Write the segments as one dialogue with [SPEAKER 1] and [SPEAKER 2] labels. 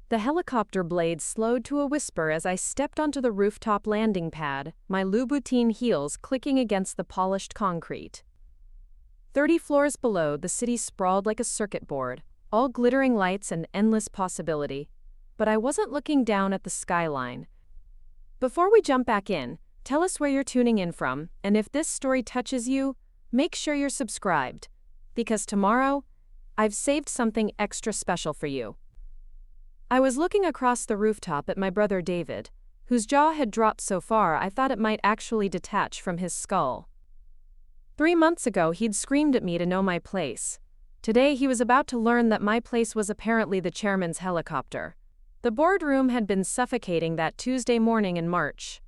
[SPEAKER 1] The helicopter blades slowed to a whisper as I stepped onto the rooftop landing pad, my Louboutin heels clicking against the polished concrete. 30 floors below, the city sprawled like a circuit board, all glittering lights and endless possibility. But I wasn't looking down at the skyline. Before we jump back in, tell us where you're tuning in from, and if this story touches you, make sure you're subscribed. Because tomorrow, I've saved something extra special for you. I was looking across the rooftop at my brother David, whose jaw had dropped so far I thought it might actually detach from his skull. 3 months ago, he'd screamed at me to know my place. Today, he was about to learn that my place was apparently the chairman's helicopter. The boardroom had been suffocating that Tuesday morning in March.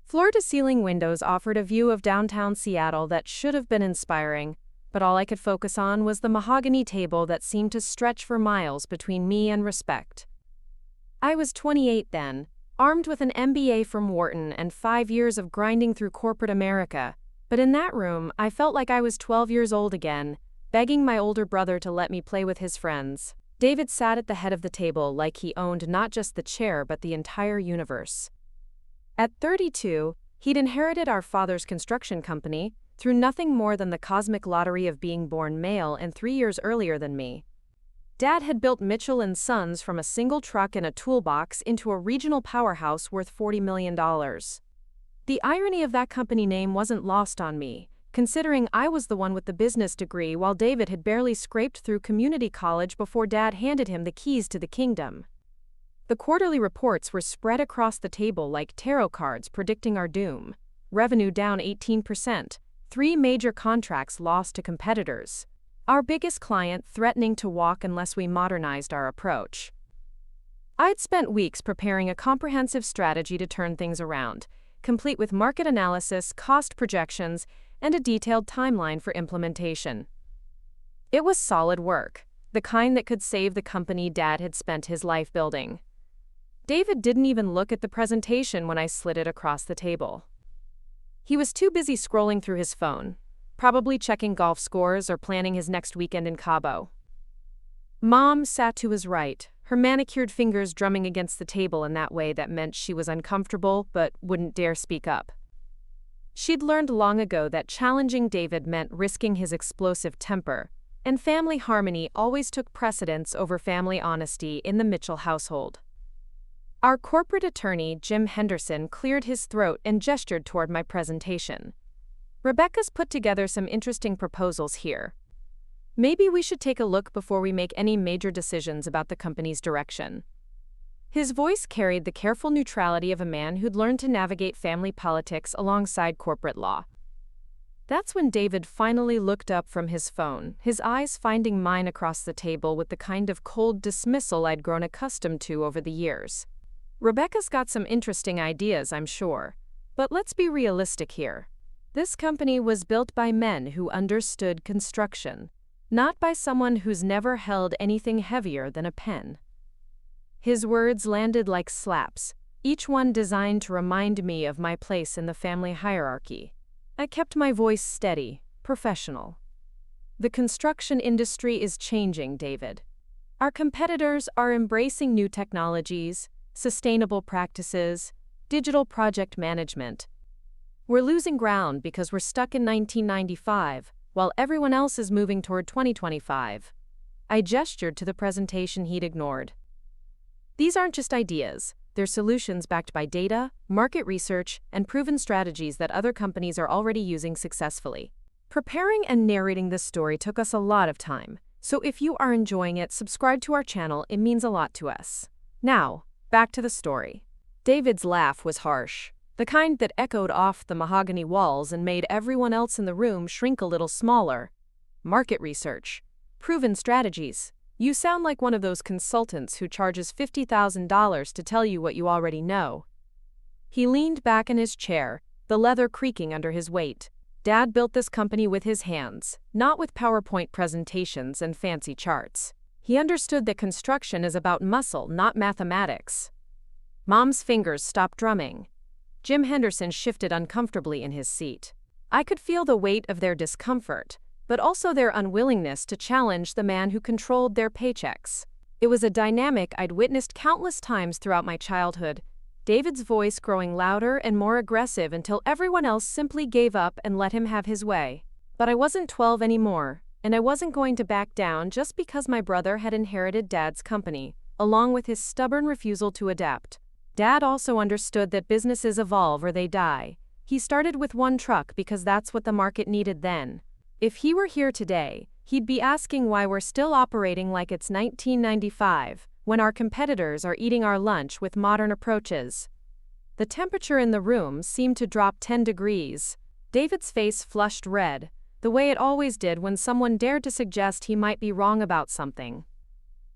[SPEAKER 1] Floor-to-ceiling windows offered a view of downtown Seattle that should have been inspiring, but all I could focus on was the mahogany table that seemed to stretch for miles between me and respect. I was 28 then, armed with an MBA from Wharton and 5 years of grinding through corporate America, but in that room, I felt like I was 12 years old again, begging my older brother to let me play with his friends. David sat at the head of the table like he owned not just the chair but the entire universe. At 32, he'd inherited our father's construction company, through nothing more than the cosmic lottery of being born male and 3 years earlier than me. Dad had built Mitchell & Sons from a single truck and a toolbox into a regional powerhouse worth $40 million. The irony of that company name wasn't lost on me, considering I was the one with the business degree while David had barely scraped through community college before Dad handed him the keys to the kingdom. The quarterly reports were spread across the table like tarot cards predicting our doom. Revenue down 18%. 3 major contracts lost to competitors. Our biggest client threatening to walk unless we modernized our approach. I'd spent weeks preparing a comprehensive strategy to turn things around, complete with market analysis, cost projections, and a detailed timeline for implementation. It was solid work, the kind that could save the company Dad had spent his life building. David didn't even look at the presentation when I slid it across the table. He was too busy scrolling through his phone, probably checking golf scores or planning his next weekend in Cabo. Mom sat to his right, her manicured fingers drumming against the table in that way that meant she was uncomfortable but wouldn't dare speak up. She'd learned long ago that challenging David meant risking his explosive temper, and family harmony always took precedence over family honesty in the Mitchell household. Our corporate attorney, Jim Henderson, cleared his throat and gestured toward my presentation. Rebecca's put together some interesting proposals here. Maybe we should take a look before we make any major decisions about the company's direction. His voice carried the careful neutrality of a man who'd learned to navigate family politics alongside corporate law. That's when David finally looked up from his phone, his eyes finding mine across the table with the kind of cold dismissal I'd grown accustomed to over the years. Rebecca's got some interesting ideas, I'm sure. But let's be realistic here. This company was built by men who understood construction, not by someone who's never held anything heavier than a pen. His words landed like slaps, each one designed to remind me of my place in the family hierarchy. I kept my voice steady, professional. The construction industry is changing, David. Our competitors are embracing new technologies, sustainable practices, digital project management. We're losing ground because we're stuck in 1995, while everyone else is moving toward 2025. I gestured to the presentation he'd ignored. These aren't just ideas, they're solutions backed by data, market research, and proven strategies that other companies are already using successfully. Preparing and narrating this story took us a lot of time, so if you are enjoying it, subscribe to our channel, it means a lot to us. Now, back to the story. David's laugh was harsh, the kind that echoed off the mahogany walls and made everyone else in the room shrink a little smaller. Market research. Proven strategies. You sound like one of those consultants who charges $50,000 to tell you what you already know. He leaned back in his chair, the leather creaking under his weight. Dad built this company with his hands, not with PowerPoint presentations and fancy charts. He understood that construction is about muscle, not mathematics. Mom's fingers stopped drumming. Jim Henderson shifted uncomfortably in his seat. I could feel the weight of their discomfort, but also their unwillingness to challenge the man who controlled their paychecks. It was a dynamic I'd witnessed countless times throughout my childhood, David's voice growing louder and more aggressive until everyone else simply gave up and let him have his way. But I wasn't 12 anymore, and I wasn't going to back down just because my brother had inherited Dad's company, along with his stubborn refusal to adapt. Dad also understood that businesses evolve or they die. He started with one truck because that's what the market needed then. If he were here today, he'd be asking why we're still operating like it's 1995, when our competitors are eating our lunch with modern approaches. The temperature in the room seemed to drop 10 degrees. David's face flushed red, the way it always did when someone dared to suggest he might be wrong about something.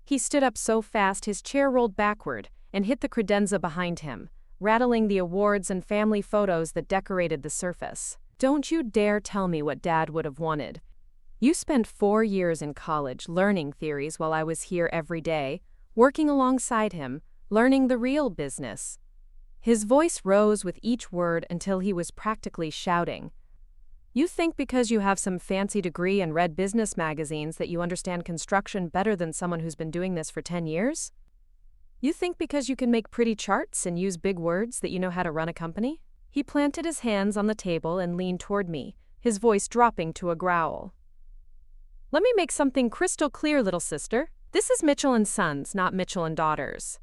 [SPEAKER 1] He stood up so fast his chair rolled backward and hit the credenza behind him, rattling the awards and family photos that decorated the surface. Don't you dare tell me what Dad would have wanted. You spent 4 years in college learning theories while I was here every day, working alongside him, learning the real business. His voice rose with each word until he was practically shouting. You think because you have some fancy degree and read business magazines that you understand construction better than someone who's been doing this for 10 years? You think because you can make pretty charts and use big words that you know how to run a company? He planted his hands on the table and leaned toward me, his voice dropping to a growl. Let me make something crystal clear, little sister. This is Mitchell & Sons, not Mitchell & Daughters.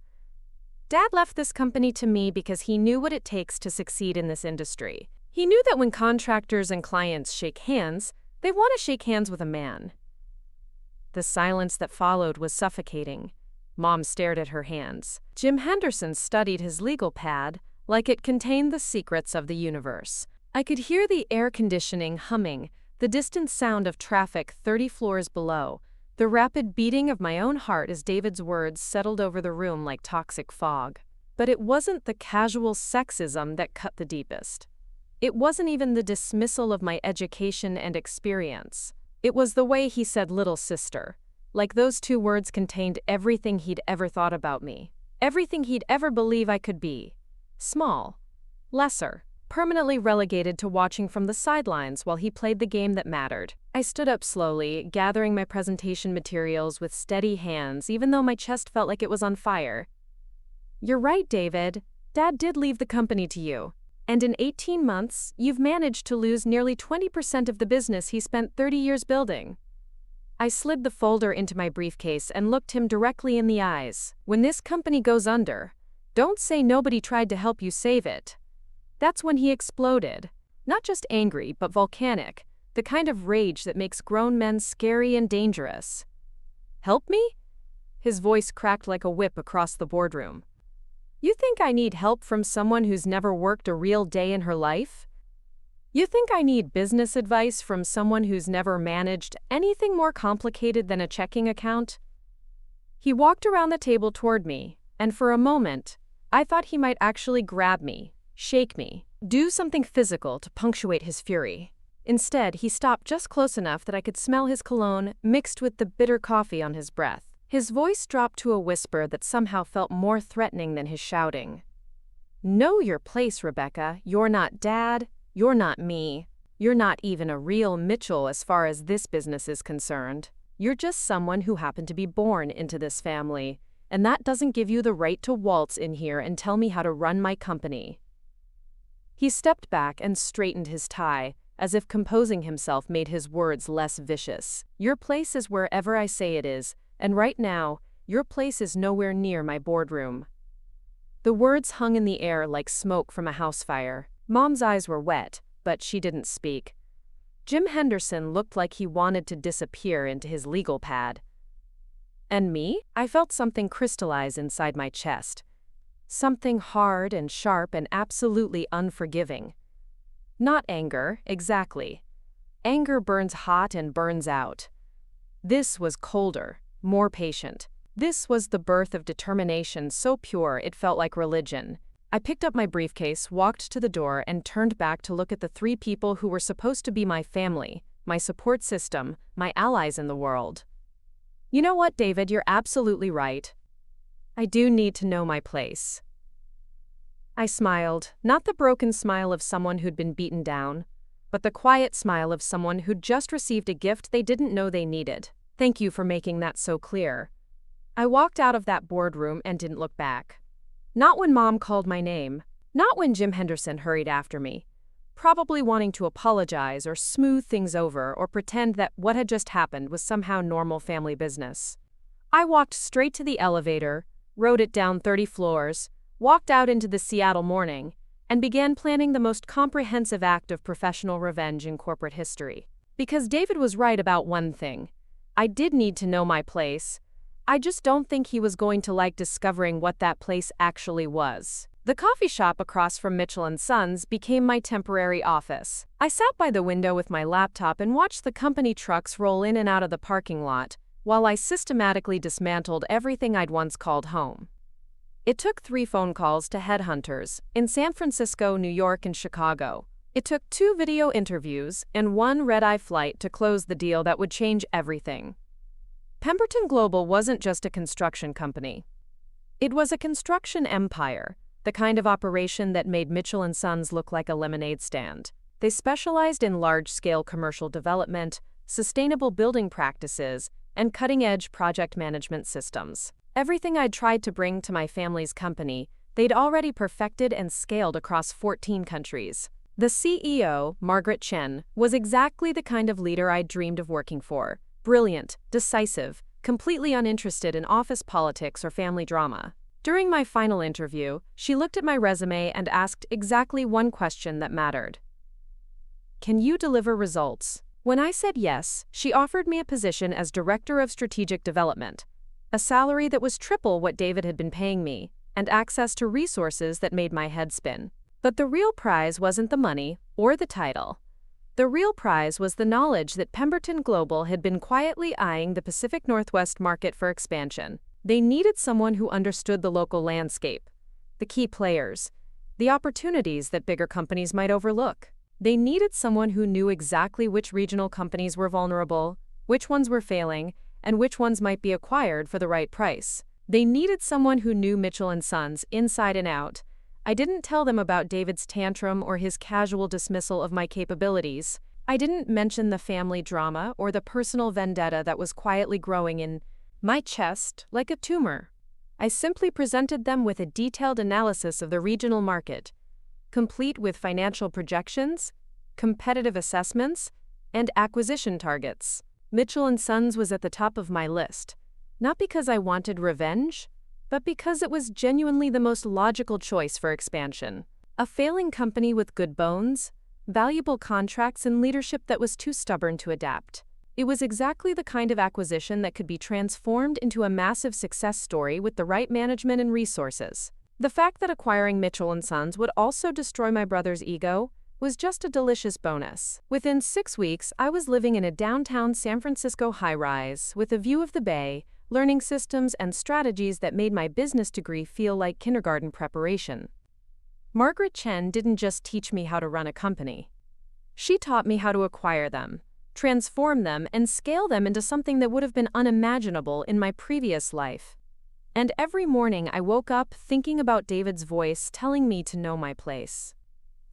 [SPEAKER 1] Dad left this company to me because he knew what it takes to succeed in this industry. He knew that when contractors and clients shake hands, they want to shake hands with a man. The silence that followed was suffocating. Mom stared at her hands. Jim Henderson studied his legal pad like it contained the secrets of the universe. I could hear the air conditioning humming, the distant sound of traffic 30 floors below, the rapid beating of my own heart as David's words settled over the room like toxic fog. But it wasn't the casual sexism that cut the deepest. It wasn't even the dismissal of my education and experience. It was the way he said little sister. Like those 2 words contained everything he'd ever thought about me. Everything he'd ever believe I could be. Small. Lesser. Permanently relegated to watching from the sidelines while he played the game that mattered. I stood up slowly, gathering my presentation materials with steady hands, even though my chest felt like it was on fire. You're right, David. Dad did leave the company to you. And in 18 months, you've managed to lose nearly 20% of the business he spent 30 years building. I slid the folder into my briefcase and looked him directly in the eyes. When this company goes under, don't say nobody tried to help you save it. That's when he exploded. Not just angry, but volcanic, the kind of rage that makes grown men scary and dangerous. Help me? His voice cracked like a whip across the boardroom. You think I need help from someone who's never worked a real day in her life? You think I need business advice from someone who's never managed anything more complicated than a checking account? He walked around the table toward me, and for a moment, I thought he might actually grab me, shake me, do something physical to punctuate his fury. Instead, he stopped just close enough that I could smell his cologne mixed with the bitter coffee on his breath. His voice dropped to a whisper that somehow felt more threatening than his shouting. Know your place, Rebecca. You're not Dad. You're not me. You're not even a real Mitchell as far as this business is concerned. You're just someone who happened to be born into this family, and that doesn't give you the right to waltz in here and tell me how to run my company. He stepped back and straightened his tie, as if composing himself made his words less vicious. Your place is wherever I say it is, and right now, your place is nowhere near my boardroom. The words hung in the air like smoke from a house fire. Mom's eyes were wet, but she didn't speak. Jim Henderson looked like he wanted to disappear into his legal pad. And me? I felt something crystallize inside my chest. Something hard and sharp and absolutely unforgiving. Not anger, exactly. Anger burns hot and burns out. This was colder, more patient. This was the birth of determination so pure it felt like religion. I picked up my briefcase, walked to the door, and turned back to look at the 3 people who were supposed to be my family, my support system, my allies in the world. You know what, David, you're absolutely right. I do need to know my place. I smiled, not the broken smile of someone who'd been beaten down, but the quiet smile of someone who'd just received a gift they didn't know they needed. Thank you for making that so clear. I walked out of that boardroom and didn't look back. Not when Mom called my name. Not when Jim Henderson hurried after me, probably wanting to apologize or smooth things over or pretend that what had just happened was somehow normal family business. I walked straight to the elevator, rode it down 30 floors, walked out into the Seattle morning, and began planning the most comprehensive act of professional revenge in corporate history. Because David was right about one thing. I did need to know my place. I just don't think he was going to like discovering what that place actually was. The coffee shop across from Mitchell & Sons became my temporary office. I sat by the window with my laptop and watched the company trucks roll in and out of the parking lot, while I systematically dismantled everything I'd once called home. It took 3 phone calls to headhunters in San Francisco, New York, and Chicago. It took 2 video interviews and 1 red-eye flight to close the deal that would change everything. Pemberton Global wasn't just a construction company. It was a construction empire, the kind of operation that made Mitchell & Sons look like a lemonade stand. They specialized in large-scale commercial development, sustainable building practices, and cutting-edge project management systems. Everything I'd tried to bring to my family's company, they'd already perfected and scaled across 14 countries. The CEO, Margaret Chen, was exactly the kind of leader I'd dreamed of working for. Brilliant, decisive, completely uninterested in office politics or family drama. During my final interview, she looked at my resume and asked exactly one question that mattered. Can you deliver results? When I said yes, she offered me a position as Director of Strategic Development, a salary that was triple what David had been paying me, and access to resources that made my head spin. But the real prize wasn't the money or the title. The real prize was the knowledge that Pemberton Global had been quietly eyeing the Pacific Northwest market for expansion. They needed someone who understood the local landscape, the key players, the opportunities that bigger companies might overlook. They needed someone who knew exactly which regional companies were vulnerable, which ones were failing, and which ones might be acquired for the right price. They needed someone who knew Mitchell & Sons inside and out. I didn't tell them about David's tantrum or his casual dismissal of my capabilities. I didn't mention the family drama or the personal vendetta that was quietly growing in my chest like a tumor. I simply presented them with a detailed analysis of the regional market, complete with financial projections, competitive assessments, and acquisition targets. Mitchell & Sons was at the top of my list, not because I wanted revenge, but because it was genuinely the most logical choice for expansion. A failing company with good bones, valuable contracts, and leadership that was too stubborn to adapt. It was exactly the kind of acquisition that could be transformed into a massive success story with the right management and resources. The fact that acquiring Mitchell & Sons would also destroy my brother's ego was just a delicious bonus. Within 6 weeks, I was living in a downtown San Francisco high-rise with a view of the bay, learning systems and strategies that made my business degree feel like kindergarten preparation. Margaret Chen didn't just teach me how to run a company. She taught me how to acquire them, transform them, and scale them into something that would have been unimaginable in my previous life. And every morning I woke up thinking about David's voice telling me to know my place.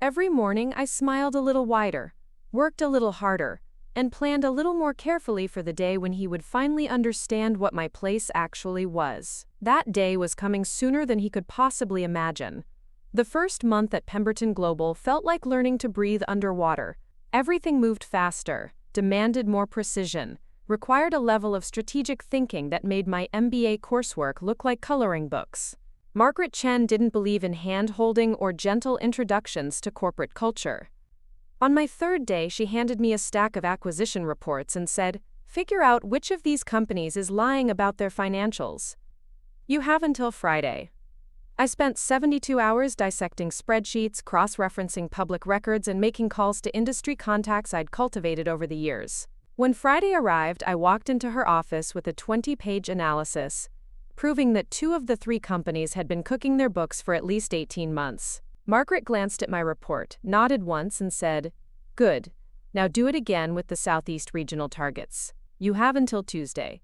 [SPEAKER 1] Every morning I smiled a little wider, worked a little harder, and planned a little more carefully for the day when he would finally understand what my place actually was. That day was coming sooner than he could possibly imagine. The first month at Pemberton Global felt like learning to breathe underwater. Everything moved faster, demanded more precision, required a level of strategic thinking that made my MBA coursework look like coloring books. Margaret Chen didn't believe in hand-holding or gentle introductions to corporate culture. On my 3rd day, she handed me a stack of acquisition reports and said, "Figure out which of these companies is lying about their financials. You have until Friday." I spent 72 hours dissecting spreadsheets, cross-referencing public records, and making calls to industry contacts I'd cultivated over the years. When Friday arrived, I walked into her office with a 20-page analysis, proving that 2 of the 3 companies had been cooking their books for at least 18 months. Margaret glanced at my report, nodded once, and said, "Good. Now do it again with the Southeast regional targets. You have until Tuesday."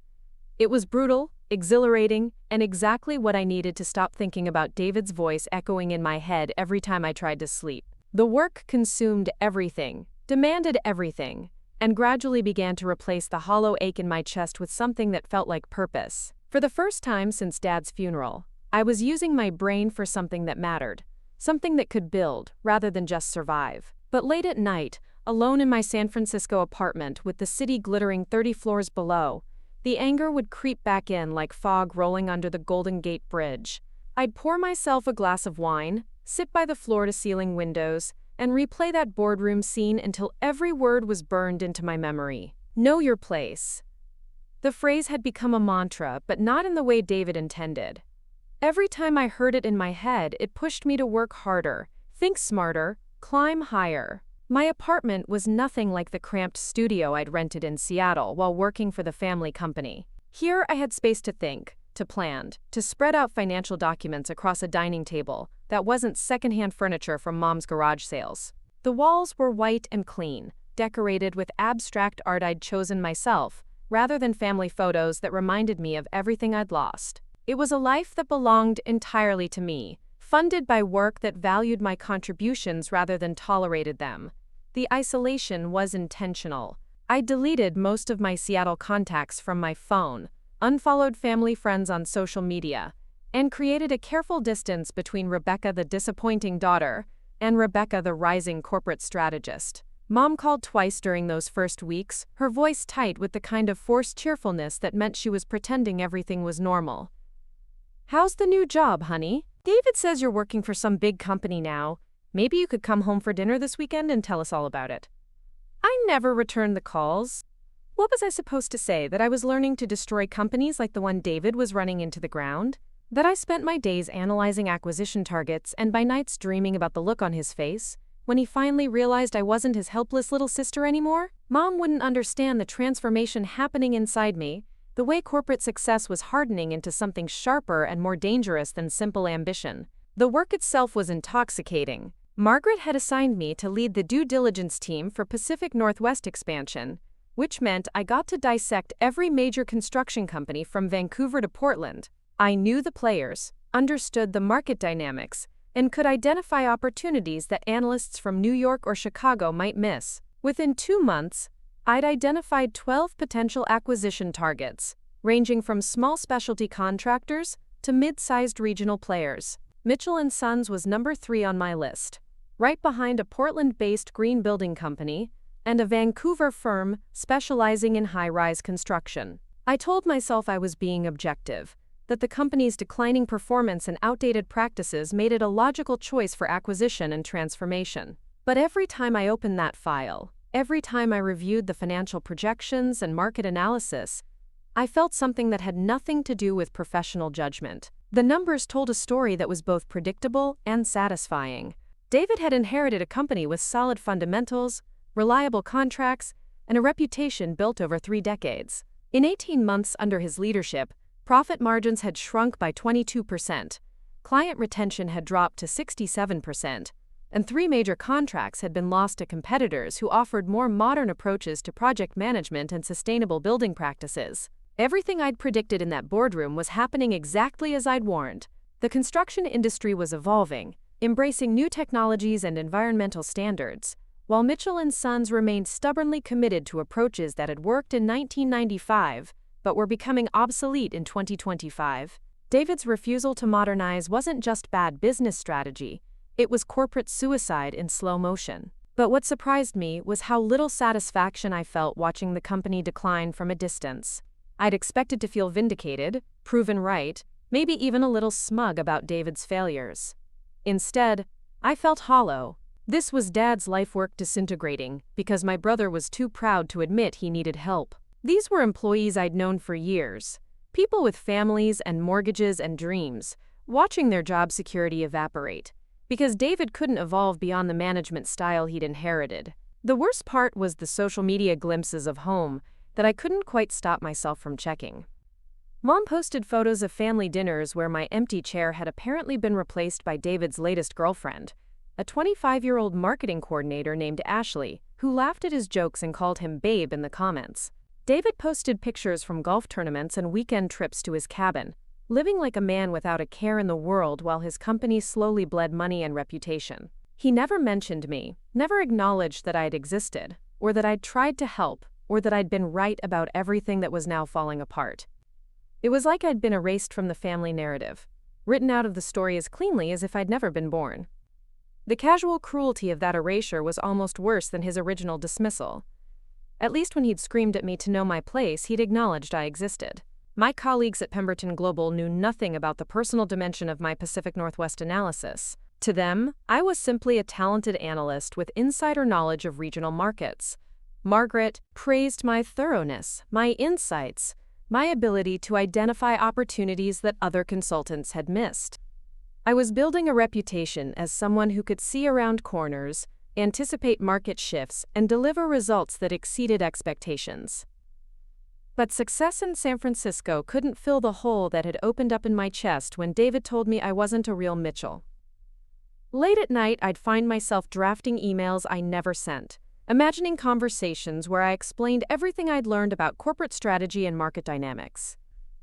[SPEAKER 1] It was brutal, exhilarating, and exactly what I needed to stop thinking about David's voice echoing in my head every time I tried to sleep. The work consumed everything, demanded everything, and gradually began to replace the hollow ache in my chest with something that felt like purpose. For the first time since Dad's funeral, I was using my brain for something that mattered, something that could build rather than just survive. But late at night, alone in my San Francisco apartment with the city glittering 30 floors below, the anger would creep back in like fog rolling under the Golden Gate Bridge. I'd pour myself a glass of wine, sit by the floor-to-ceiling windows, and replay that boardroom scene until every word was burned into my memory. Know your place. The phrase had become a mantra, but not in the way David intended. Every time I heard it in my head, it pushed me to work harder, think smarter, climb higher. My apartment was nothing like the cramped studio I'd rented in Seattle while working for the family company. Here I had space to think, to plan, to spread out financial documents across a dining table that wasn't secondhand furniture from Mom's garage sales. The walls were white and clean, decorated with abstract art I'd chosen myself, rather than family photos that reminded me of everything I'd lost. It was a life that belonged entirely to me, funded by work that valued my contributions rather than tolerated them. The isolation was intentional. I deleted most of my Seattle contacts from my phone, unfollowed family friends on social media, and created a careful distance between Rebecca the disappointing daughter and Rebecca the rising corporate strategist. Mom called twice during those first weeks, her voice tight with the kind of forced cheerfulness that meant she was pretending everything was normal. "How's the new job, honey? David says you're working for some big company now. Maybe you could come home for dinner this weekend and tell us all about it." I never returned the calls. What was I supposed to say, that I was learning to destroy companies like the one David was running into the ground? That I spent my days analyzing acquisition targets and by nights dreaming about the look on his face when he finally realized I wasn't his helpless little sister anymore? Mom wouldn't understand the transformation happening inside me, the way corporate success was hardening into something sharper and more dangerous than simple ambition. The work itself was intoxicating. Margaret had assigned me to lead the due diligence team for Pacific Northwest expansion, which meant I got to dissect every major construction company from Vancouver to Portland. I knew the players, understood the market dynamics, and could identify opportunities that analysts from New York or Chicago might miss. Within 2 months, I'd identified 12 potential acquisition targets, ranging from small specialty contractors to mid-sized regional players. Mitchell & Sons was number 3 on my list, right behind a Portland-based green building company and a Vancouver firm specializing in high-rise construction. I told myself I was being objective, that the company's declining performance and outdated practices made it a logical choice for acquisition and transformation. But every time I opened that file, every time I reviewed the financial projections and market analysis, I felt something that had nothing to do with professional judgment. The numbers told a story that was both predictable and satisfying. David had inherited a company with solid fundamentals, reliable contracts, and a reputation built over 3 decades. In 18 months under his leadership, profit margins had shrunk by 22%, client retention had dropped to 67%, and 3 major contracts had been lost to competitors who offered more modern approaches to project management and sustainable building practices. Everything I'd predicted in that boardroom was happening exactly as I'd warned. The construction industry was evolving, embracing new technologies and environmental standards, while Mitchell & Sons remained stubbornly committed to approaches that had worked in 1995 but were becoming obsolete in 2025. David's refusal to modernize wasn't just bad business strategy, it was corporate suicide in slow motion. But what surprised me was how little satisfaction I felt watching the company decline from a distance. I'd expected to feel vindicated, proven right, maybe even a little smug about David's failures. Instead, I felt hollow. This was Dad's life work disintegrating because my brother was too proud to admit he needed help. These were employees I'd known for years, people with families and mortgages and dreams, watching their job security evaporate, because David couldn't evolve beyond the management style he'd inherited. The worst part was the social media glimpses of home that I couldn't quite stop myself from checking. Mom posted photos of family dinners where my empty chair had apparently been replaced by David's latest girlfriend, a 25-year-old marketing coordinator named Ashley, who laughed at his jokes and called him babe in the comments. David posted pictures from golf tournaments and weekend trips to his cabin, living like a man without a care in the world while his company slowly bled money and reputation. He never mentioned me, never acknowledged that I'd existed, or that I'd tried to help, or that I'd been right about everything that was now falling apart. It was like I'd been erased from the family narrative, written out of the story as cleanly as if I'd never been born. The casual cruelty of that erasure was almost worse than his original dismissal. At least when he'd screamed at me to know my place, he'd acknowledged I existed. My colleagues at Pemberton Global knew nothing about the personal dimension of my Pacific Northwest analysis. To them, I was simply a talented analyst with insider knowledge of regional markets. Margaret praised my thoroughness, my insights, my ability to identify opportunities that other consultants had missed. I was building a reputation as someone who could see around corners, anticipate market shifts, and deliver results that exceeded expectations. But success in San Francisco couldn't fill the hole that had opened up in my chest when David told me I wasn't a real Mitchell. Late at night, I'd find myself drafting emails I never sent, imagining conversations where I explained everything I'd learned about corporate strategy and market dynamics.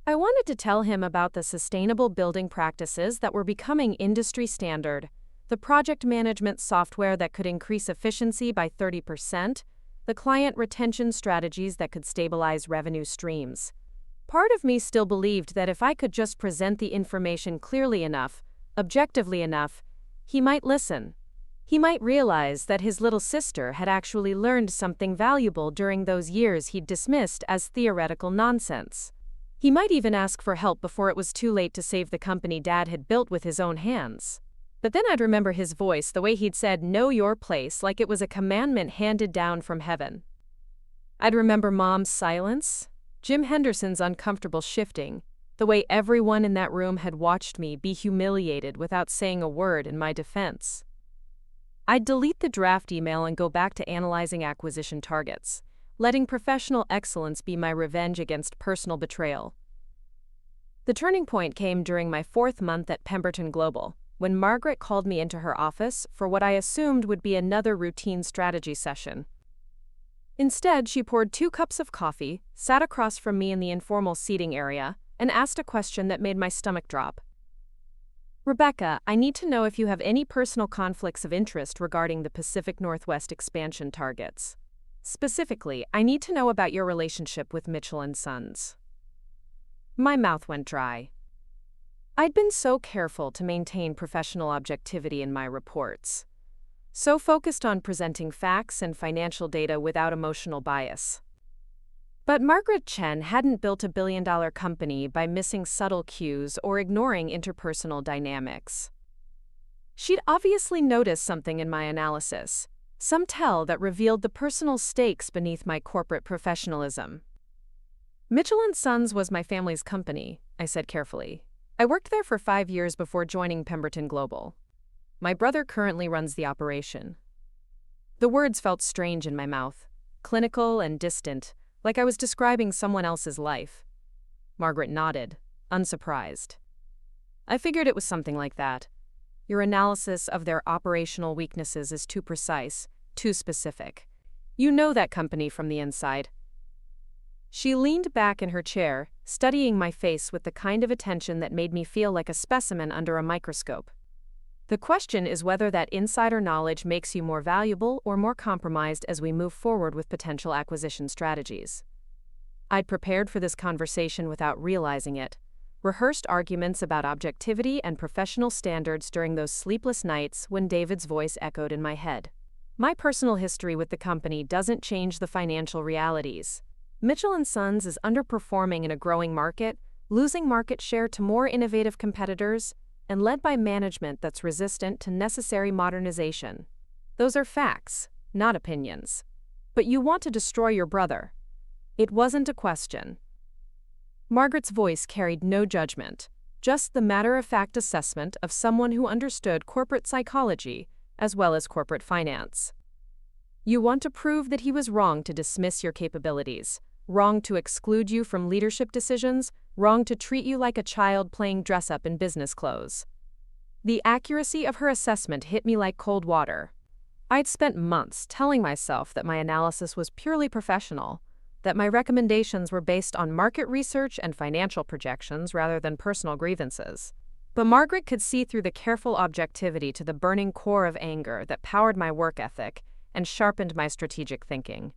[SPEAKER 1] I wanted to tell him about the sustainable building practices that were becoming industry standard, the project management software that could increase efficiency by 30%, the client retention strategies that could stabilize revenue streams. Part of me still believed that if I could just present the information clearly enough, objectively enough, he might listen. He might realize that his little sister had actually learned something valuable during those years he'd dismissed as theoretical nonsense. He might even ask for help before it was too late to save the company Dad had built with his own hands. But then I'd remember his voice, the way he'd said, "Know your place," like it was a commandment handed down from heaven. I'd remember Mom's silence, Jim Henderson's uncomfortable shifting, the way everyone in that room had watched me be humiliated without saying a word in my defense. I'd delete the draft email and go back to analyzing acquisition targets, letting professional excellence be my revenge against personal betrayal. The turning point came during my 4th month at Pemberton Global, when Margaret called me into her office for what I assumed would be another routine strategy session. Instead, she poured 2 cups of coffee, sat across from me in the informal seating area, and asked a question that made my stomach drop. "Rebecca, I need to know if you have any personal conflicts of interest regarding the Pacific Northwest expansion targets. Specifically, I need to know about your relationship with Mitchell & Sons." My mouth went dry. I'd been so careful to maintain professional objectivity in my reports, so focused on presenting facts and financial data without emotional bias. But Margaret Chen hadn't built a billion-dollar company by missing subtle cues or ignoring interpersonal dynamics. She'd obviously noticed something in my analysis, some tell that revealed the personal stakes beneath my corporate professionalism. "Mitchell & Sons was my family's company," I said carefully. "I worked there for 5 years before joining Pemberton Global. My brother currently runs the operation." The words felt strange in my mouth, clinical and distant, like I was describing someone else's life. Margaret nodded, unsurprised. "I figured it was something like that. Your analysis of their operational weaknesses is too precise, too specific. You know that company from the inside." She leaned back in her chair, studying my face with the kind of attention that made me feel like a specimen under a microscope. "The question is whether that insider knowledge makes you more valuable or more compromised as we move forward with potential acquisition strategies." I'd prepared for this conversation without realizing it, rehearsed arguments about objectivity and professional standards during those sleepless nights when David's voice echoed in my head. My personal history with the company doesn't change the financial realities. Mitchell & Sons is underperforming in a growing market, losing market share to more innovative competitors, and led by management that's resistant to necessary modernization. Those are facts, not opinions. But you want to destroy your brother. It wasn't a question. Margaret's voice carried no judgment, just the matter-of-fact assessment of someone who understood corporate psychology as well as corporate finance. "You want to prove that he was wrong to dismiss your capabilities, wrong to exclude you from leadership decisions, wrong to treat you like a child playing dress-up in business clothes." The accuracy of her assessment hit me like cold water. I'd spent months telling myself that my analysis was purely professional, that my recommendations were based on market research and financial projections rather than personal grievances. But Margaret could see through the careful objectivity to the burning core of anger that powered my work ethic and sharpened my strategic thinking.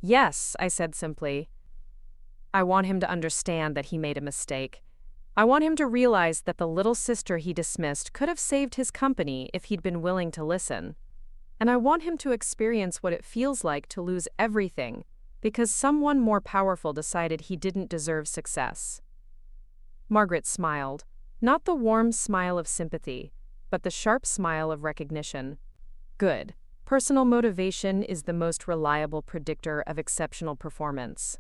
[SPEAKER 1] "Yes," I said simply. I want him to understand that he made a mistake. I want him to realize that the little sister he dismissed could have saved his company if he'd been willing to listen. And I want him to experience what it feels like to lose everything because someone more powerful decided he didn't deserve success. Margaret smiled, not the warm smile of sympathy, but the sharp smile of recognition. Good. Personal motivation is the most reliable predictor of exceptional performance.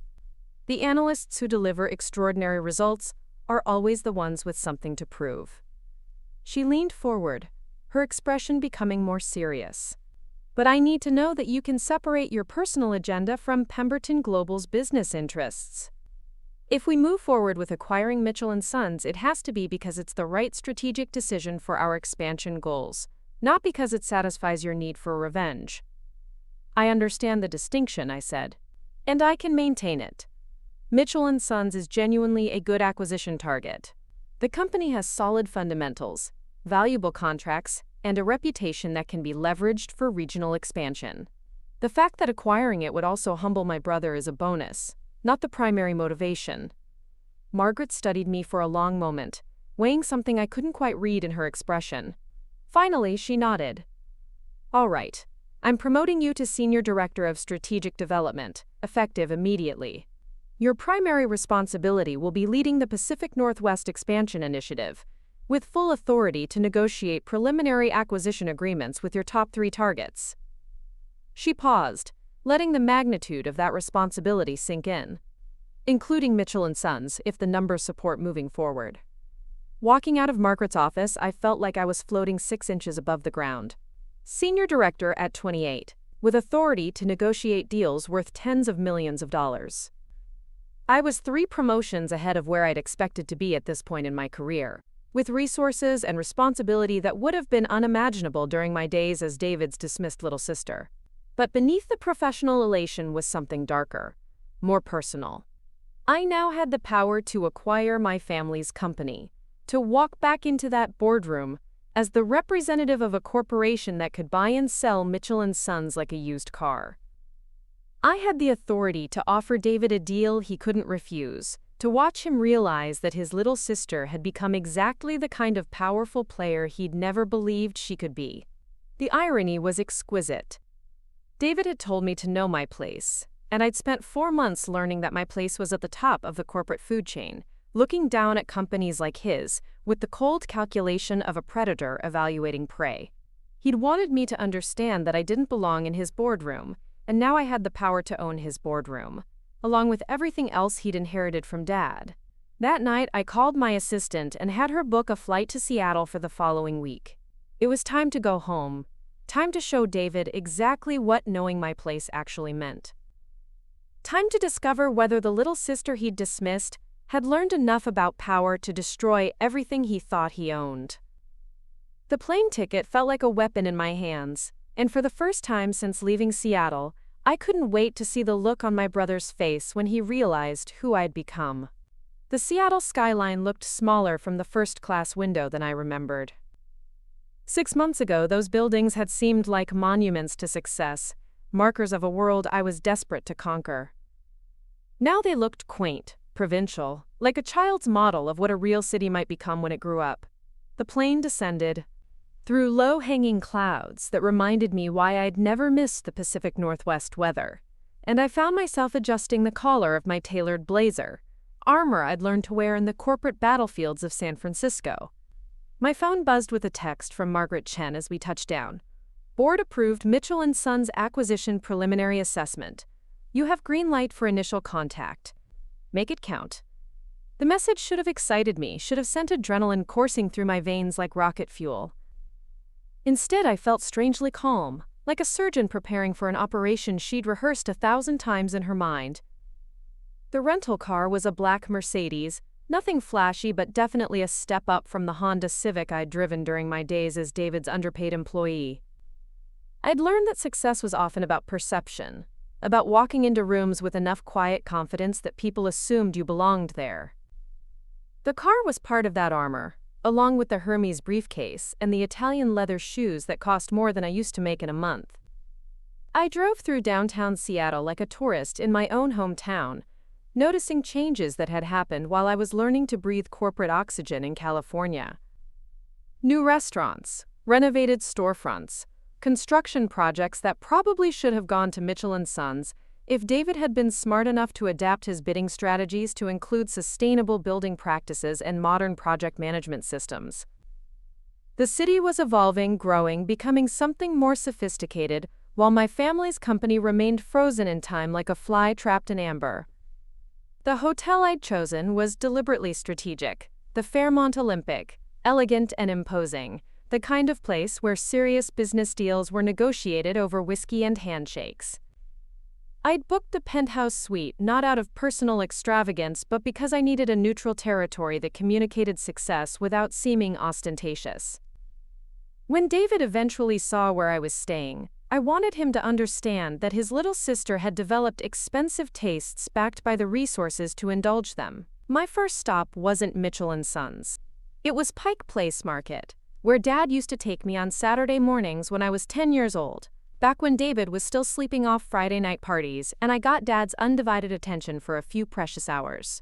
[SPEAKER 1] The analysts who deliver extraordinary results are always the ones with something to prove. She leaned forward, her expression becoming more serious. But I need to know that you can separate your personal agenda from Pemberton Global's business interests. If we move forward with acquiring Mitchell & Sons, it has to be because it's the right strategic decision for our expansion goals, not because it satisfies your need for revenge. I understand the distinction, I said, and I can maintain it. Mitchell & Sons is genuinely a good acquisition target. The company has solid fundamentals, valuable contracts, and a reputation that can be leveraged for regional expansion. The fact that acquiring it would also humble my brother is a bonus, not the primary motivation. Margaret studied me for a long moment, weighing something I couldn't quite read in her expression. Finally, she nodded. All right, I'm promoting you to Senior Director of Strategic Development, effective immediately. Your primary responsibility will be leading the Pacific Northwest Expansion Initiative, with full authority to negotiate preliminary acquisition agreements with your top 3 targets. She paused, letting the magnitude of that responsibility sink in. Including Mitchell & Sons, if the numbers support moving forward. Walking out of Margaret's office, I felt like I was floating 6 inches above the ground. Senior Director at 28, with authority to negotiate deals worth tens of millions of dollars. I was 3 promotions ahead of where I'd expected to be at this point in my career, with resources and responsibility that would have been unimaginable during my days as David's dismissed little sister. But beneath the professional elation was something darker, more personal. I now had the power to acquire my family's company, to walk back into that boardroom as the representative of a corporation that could buy and sell Mitchell & Sons like a used car. I had the authority to offer David a deal he couldn't refuse, to watch him realize that his little sister had become exactly the kind of powerful player he'd never believed she could be. The irony was exquisite. David had told me to know my place, and I'd spent 4 months learning that my place was at the top of the corporate food chain, looking down at companies like his, with the cold calculation of a predator evaluating prey. He'd wanted me to understand that I didn't belong in his boardroom, and now I had the power to own his boardroom, along with everything else he'd inherited from Dad. That night, I called my assistant and had her book a flight to Seattle for the following week. It was time to go home, time to show David exactly what knowing my place actually meant. Time to discover whether the little sister he'd dismissed had learned enough about power to destroy everything he thought he owned. The plane ticket felt like a weapon in my hands, and for the first time since leaving Seattle, I couldn't wait to see the look on my brother's face when he realized who I'd become. The Seattle skyline looked smaller from the first-class window than I remembered. 6 months ago, those buildings had seemed like monuments to success, markers of a world I was desperate to conquer. Now they looked quaint, provincial, like a child's model of what a real city might become when it grew up. The plane descended through low-hanging clouds that reminded me why I'd never missed the Pacific Northwest weather, and I found myself adjusting the collar of my tailored blazer, armor I'd learned to wear in the corporate battlefields of San Francisco. My phone buzzed with a text from Margaret Chen as we touched down. Board approved Mitchell & Sons acquisition preliminary assessment. You have green light for initial contact. Make it count. The message should have excited me, should have sent adrenaline coursing through my veins like rocket fuel. Instead, I felt strangely calm, like a surgeon preparing for an operation she'd rehearsed 1,000 times in her mind. The rental car was a black Mercedes, nothing flashy but definitely a step up from the Honda Civic I'd driven during my days as David's underpaid employee. I'd learned that success was often about perception, about walking into rooms with enough quiet confidence that people assumed you belonged there. The car was part of that armor, along with the Hermes briefcase and the Italian leather shoes that cost more than I used to make in a month. I drove through downtown Seattle like a tourist in my own hometown, noticing changes that had happened while I was learning to breathe corporate oxygen in California. New restaurants, renovated storefronts, construction projects that probably should have gone to Mitchell & Sons if David had been smart enough to adapt his bidding strategies to include sustainable building practices and modern project management systems. The city was evolving, growing, becoming something more sophisticated, while my family's company remained frozen in time like a fly trapped in amber. The hotel I'd chosen was deliberately strategic, the Fairmont Olympic, elegant and imposing, the kind of place where serious business deals were negotiated over whiskey and handshakes. I'd booked the penthouse suite not out of personal extravagance but because I needed a neutral territory that communicated success without seeming ostentatious. When David eventually saw where I was staying, I wanted him to understand that his little sister had developed expensive tastes backed by the resources to indulge them. My first stop wasn't Mitchell & Sons. It was Pike Place Market, where Dad used to take me on Saturday mornings when I was 10 years old, back when David was still sleeping off Friday night parties and I got Dad's undivided attention for a few precious hours.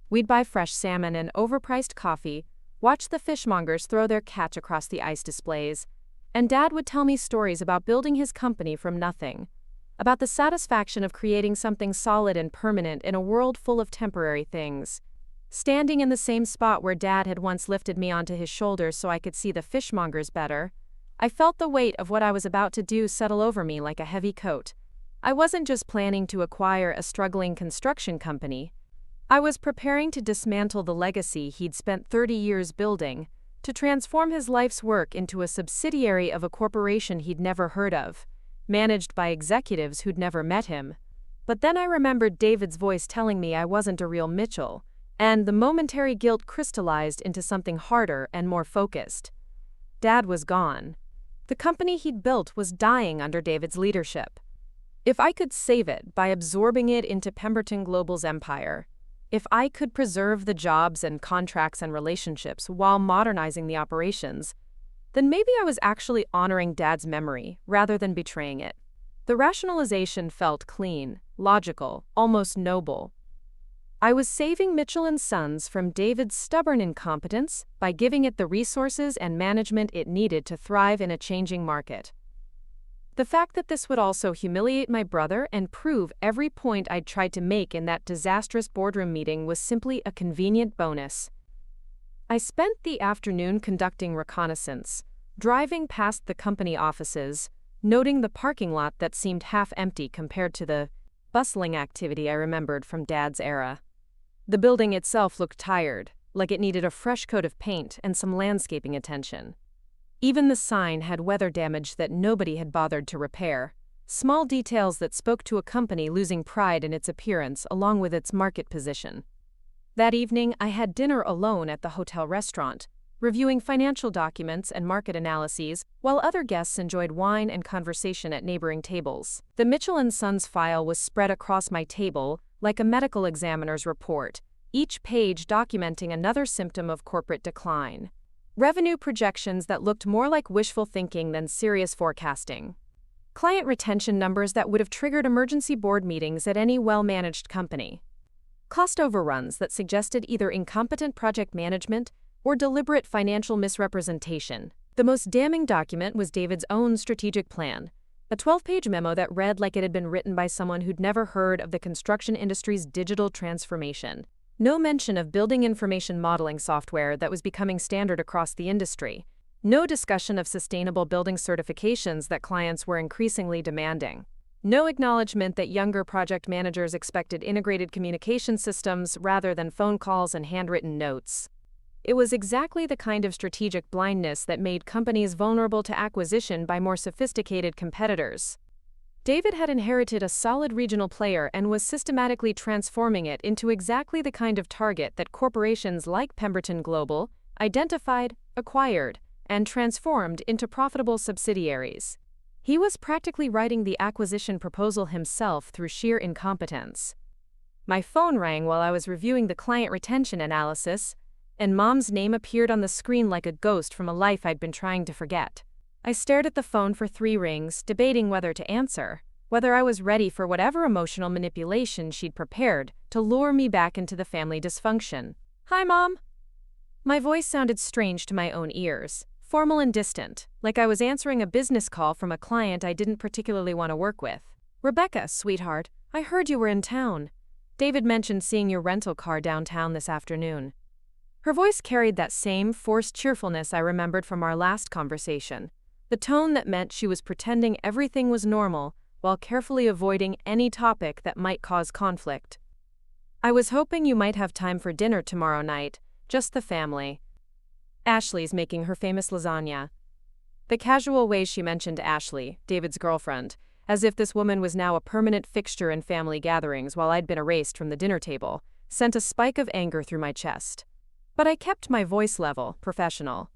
[SPEAKER 1] We'd buy fresh salmon and overpriced coffee, watch the fishmongers throw their catch across the ice displays, and Dad would tell me stories about building his company from nothing, about the satisfaction of creating something solid and permanent in a world full of temporary things. Standing in the same spot where Dad had once lifted me onto his shoulders so I could see the fishmongers better, I felt the weight of what I was about to do settle over me like a heavy coat. I wasn't just planning to acquire a struggling construction company. I was preparing to dismantle the legacy he'd spent 30 years building, to transform his life's work into a subsidiary of a corporation he'd never heard of, managed by executives who'd never met him. But then I remembered David's voice telling me I wasn't a real Mitchell, and the momentary guilt crystallized into something harder and more focused. Dad was gone. The company he'd built was dying under David's leadership. If I could save it by absorbing it into Pemberton Global's empire, if I could preserve the jobs and contracts and relationships while modernizing the operations, then maybe I was actually honoring Dad's memory rather than betraying it. The rationalization felt clean, logical, almost noble. I was saving Mitchell & Sons from David's stubborn incompetence by giving it the resources and management it needed to thrive in a changing market. The fact that this would also humiliate my brother and prove every point I'd tried to make in that disastrous boardroom meeting was simply a convenient bonus. I spent the afternoon conducting reconnaissance, driving past the company offices, noting the parking lot that seemed half empty compared to the bustling activity I remembered from Dad's era. The building itself looked tired, like it needed a fresh coat of paint and some landscaping attention. Even the sign had weather damage that nobody had bothered to repair, small details that spoke to a company losing pride in its appearance along with its market position. That evening, I had dinner alone at the hotel restaurant, reviewing financial documents and market analyses, while other guests enjoyed wine and conversation at neighboring tables. The Mitchell & Sons file was spread across my table like a medical examiner's report, each page documenting another symptom of corporate decline. Revenue projections that looked more like wishful thinking than serious forecasting. Client retention numbers that would have triggered emergency board meetings at any well-managed company. Cost overruns that suggested either incompetent project management or deliberate financial misrepresentation. The most damning document was David's own strategic plan, a 12-page memo that read like it had been written by someone who'd never heard of the construction industry's digital transformation. No mention of building information modeling software that was becoming standard across the industry. No discussion of sustainable building certifications that clients were increasingly demanding. No acknowledgement that younger project managers expected integrated communication systems rather than phone calls and handwritten notes. It was exactly the kind of strategic blindness that made companies vulnerable to acquisition by more sophisticated competitors. David had inherited a solid regional player and was systematically transforming it into exactly the kind of target that corporations like Pemberton Global identified, acquired, and transformed into profitable subsidiaries. He was practically writing the acquisition proposal himself through sheer incompetence. My phone rang while I was reviewing the client retention analysis, and Mom's name appeared on the screen like a ghost from a life I'd been trying to forget. I stared at the phone for 3 rings, debating whether to answer. whether I was ready for whatever emotional manipulation she'd prepared to lure me back into the family dysfunction. "Hi, Mom." My voice sounded strange to my own ears, formal and distant, like I was answering a business call from a client I didn't particularly want to work with. "Rebecca, sweetheart, I heard you were in town. David mentioned seeing your rental car downtown this afternoon." Her voice carried that same forced cheerfulness I remembered from our last conversation, the tone that meant she was pretending everything was normal while carefully avoiding any topic that might cause conflict. "I was hoping you might have time for dinner tomorrow night, just the family. Ashley's making her famous lasagna." The casual way she mentioned Ashley, David's girlfriend, as if this woman was now a permanent fixture in family gatherings while I'd been erased from the dinner table, sent a spike of anger through my chest. But I kept my voice level, professional.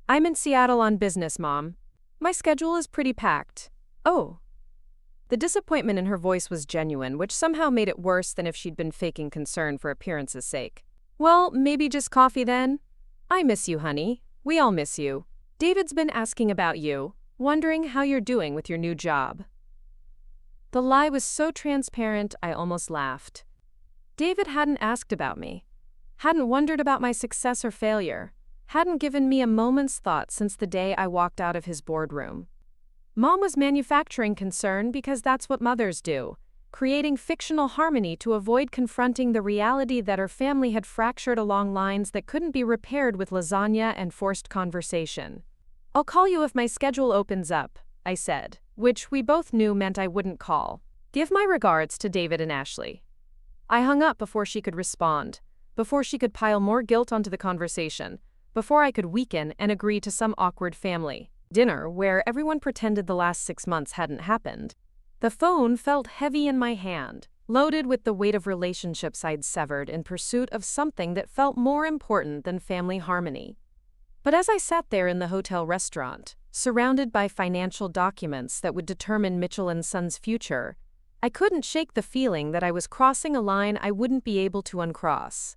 [SPEAKER 1] "I'm in Seattle on business, Mom. My schedule is pretty packed." "Oh." The disappointment in her voice was genuine, which somehow made it worse than if she'd been faking concern for appearance's sake. "Well, maybe just coffee then? I miss you, honey. We all miss you. David's been asking about you, wondering how you're doing with your new job." The lie was so transparent, I almost laughed. David hadn't asked about me, hadn't wondered about my success or failure, hadn't given me a moment's thought since the day I walked out of his boardroom. Mom was manufacturing concern because that's what mothers do, creating fictional harmony to avoid confronting the reality that her family had fractured along lines that couldn't be repaired with lasagna and forced conversation. "I'll call you if my schedule opens up," I said, which we both knew meant I wouldn't call. "Give my regards to David and Ashley." I hung up before she could respond, before she could pile more guilt onto the conversation, before I could weaken and agree to some awkward family dinner where everyone pretended the last 6 months hadn't happened. The phone felt heavy in my hand, loaded with the weight of relationships I'd severed in pursuit of something that felt more important than family harmony. But as I sat there in the hotel restaurant, surrounded by financial documents that would determine Mitchell & Son's future, I couldn't shake the feeling that I was crossing a line I wouldn't be able to uncross.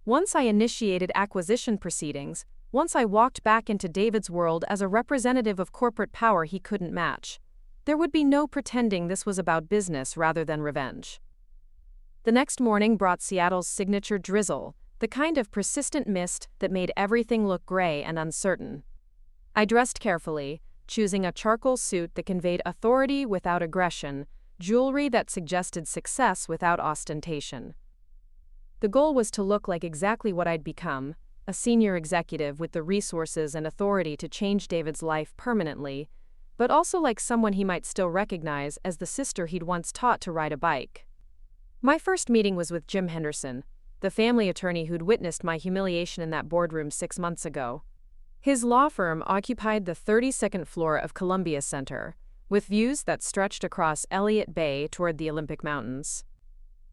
[SPEAKER 1] Once I initiated acquisition proceedings, once I walked back into David's world as a representative of corporate power he couldn't match, there would be no pretending this was about business rather than revenge. The next morning brought Seattle's signature drizzle, the kind of persistent mist that made everything look gray and uncertain. I dressed carefully, choosing a charcoal suit that conveyed authority without aggression, jewelry that suggested success without ostentation. The goal was to look like exactly what I'd become, a senior executive with the resources and authority to change David's life permanently, but also like someone he might still recognize as the sister he'd once taught to ride a bike. My first meeting was with Jim Henderson, the family attorney who'd witnessed my humiliation in that boardroom 6 months ago. His law firm occupied the 32nd floor of Columbia Center, with views that stretched across Elliott Bay toward the Olympic Mountains.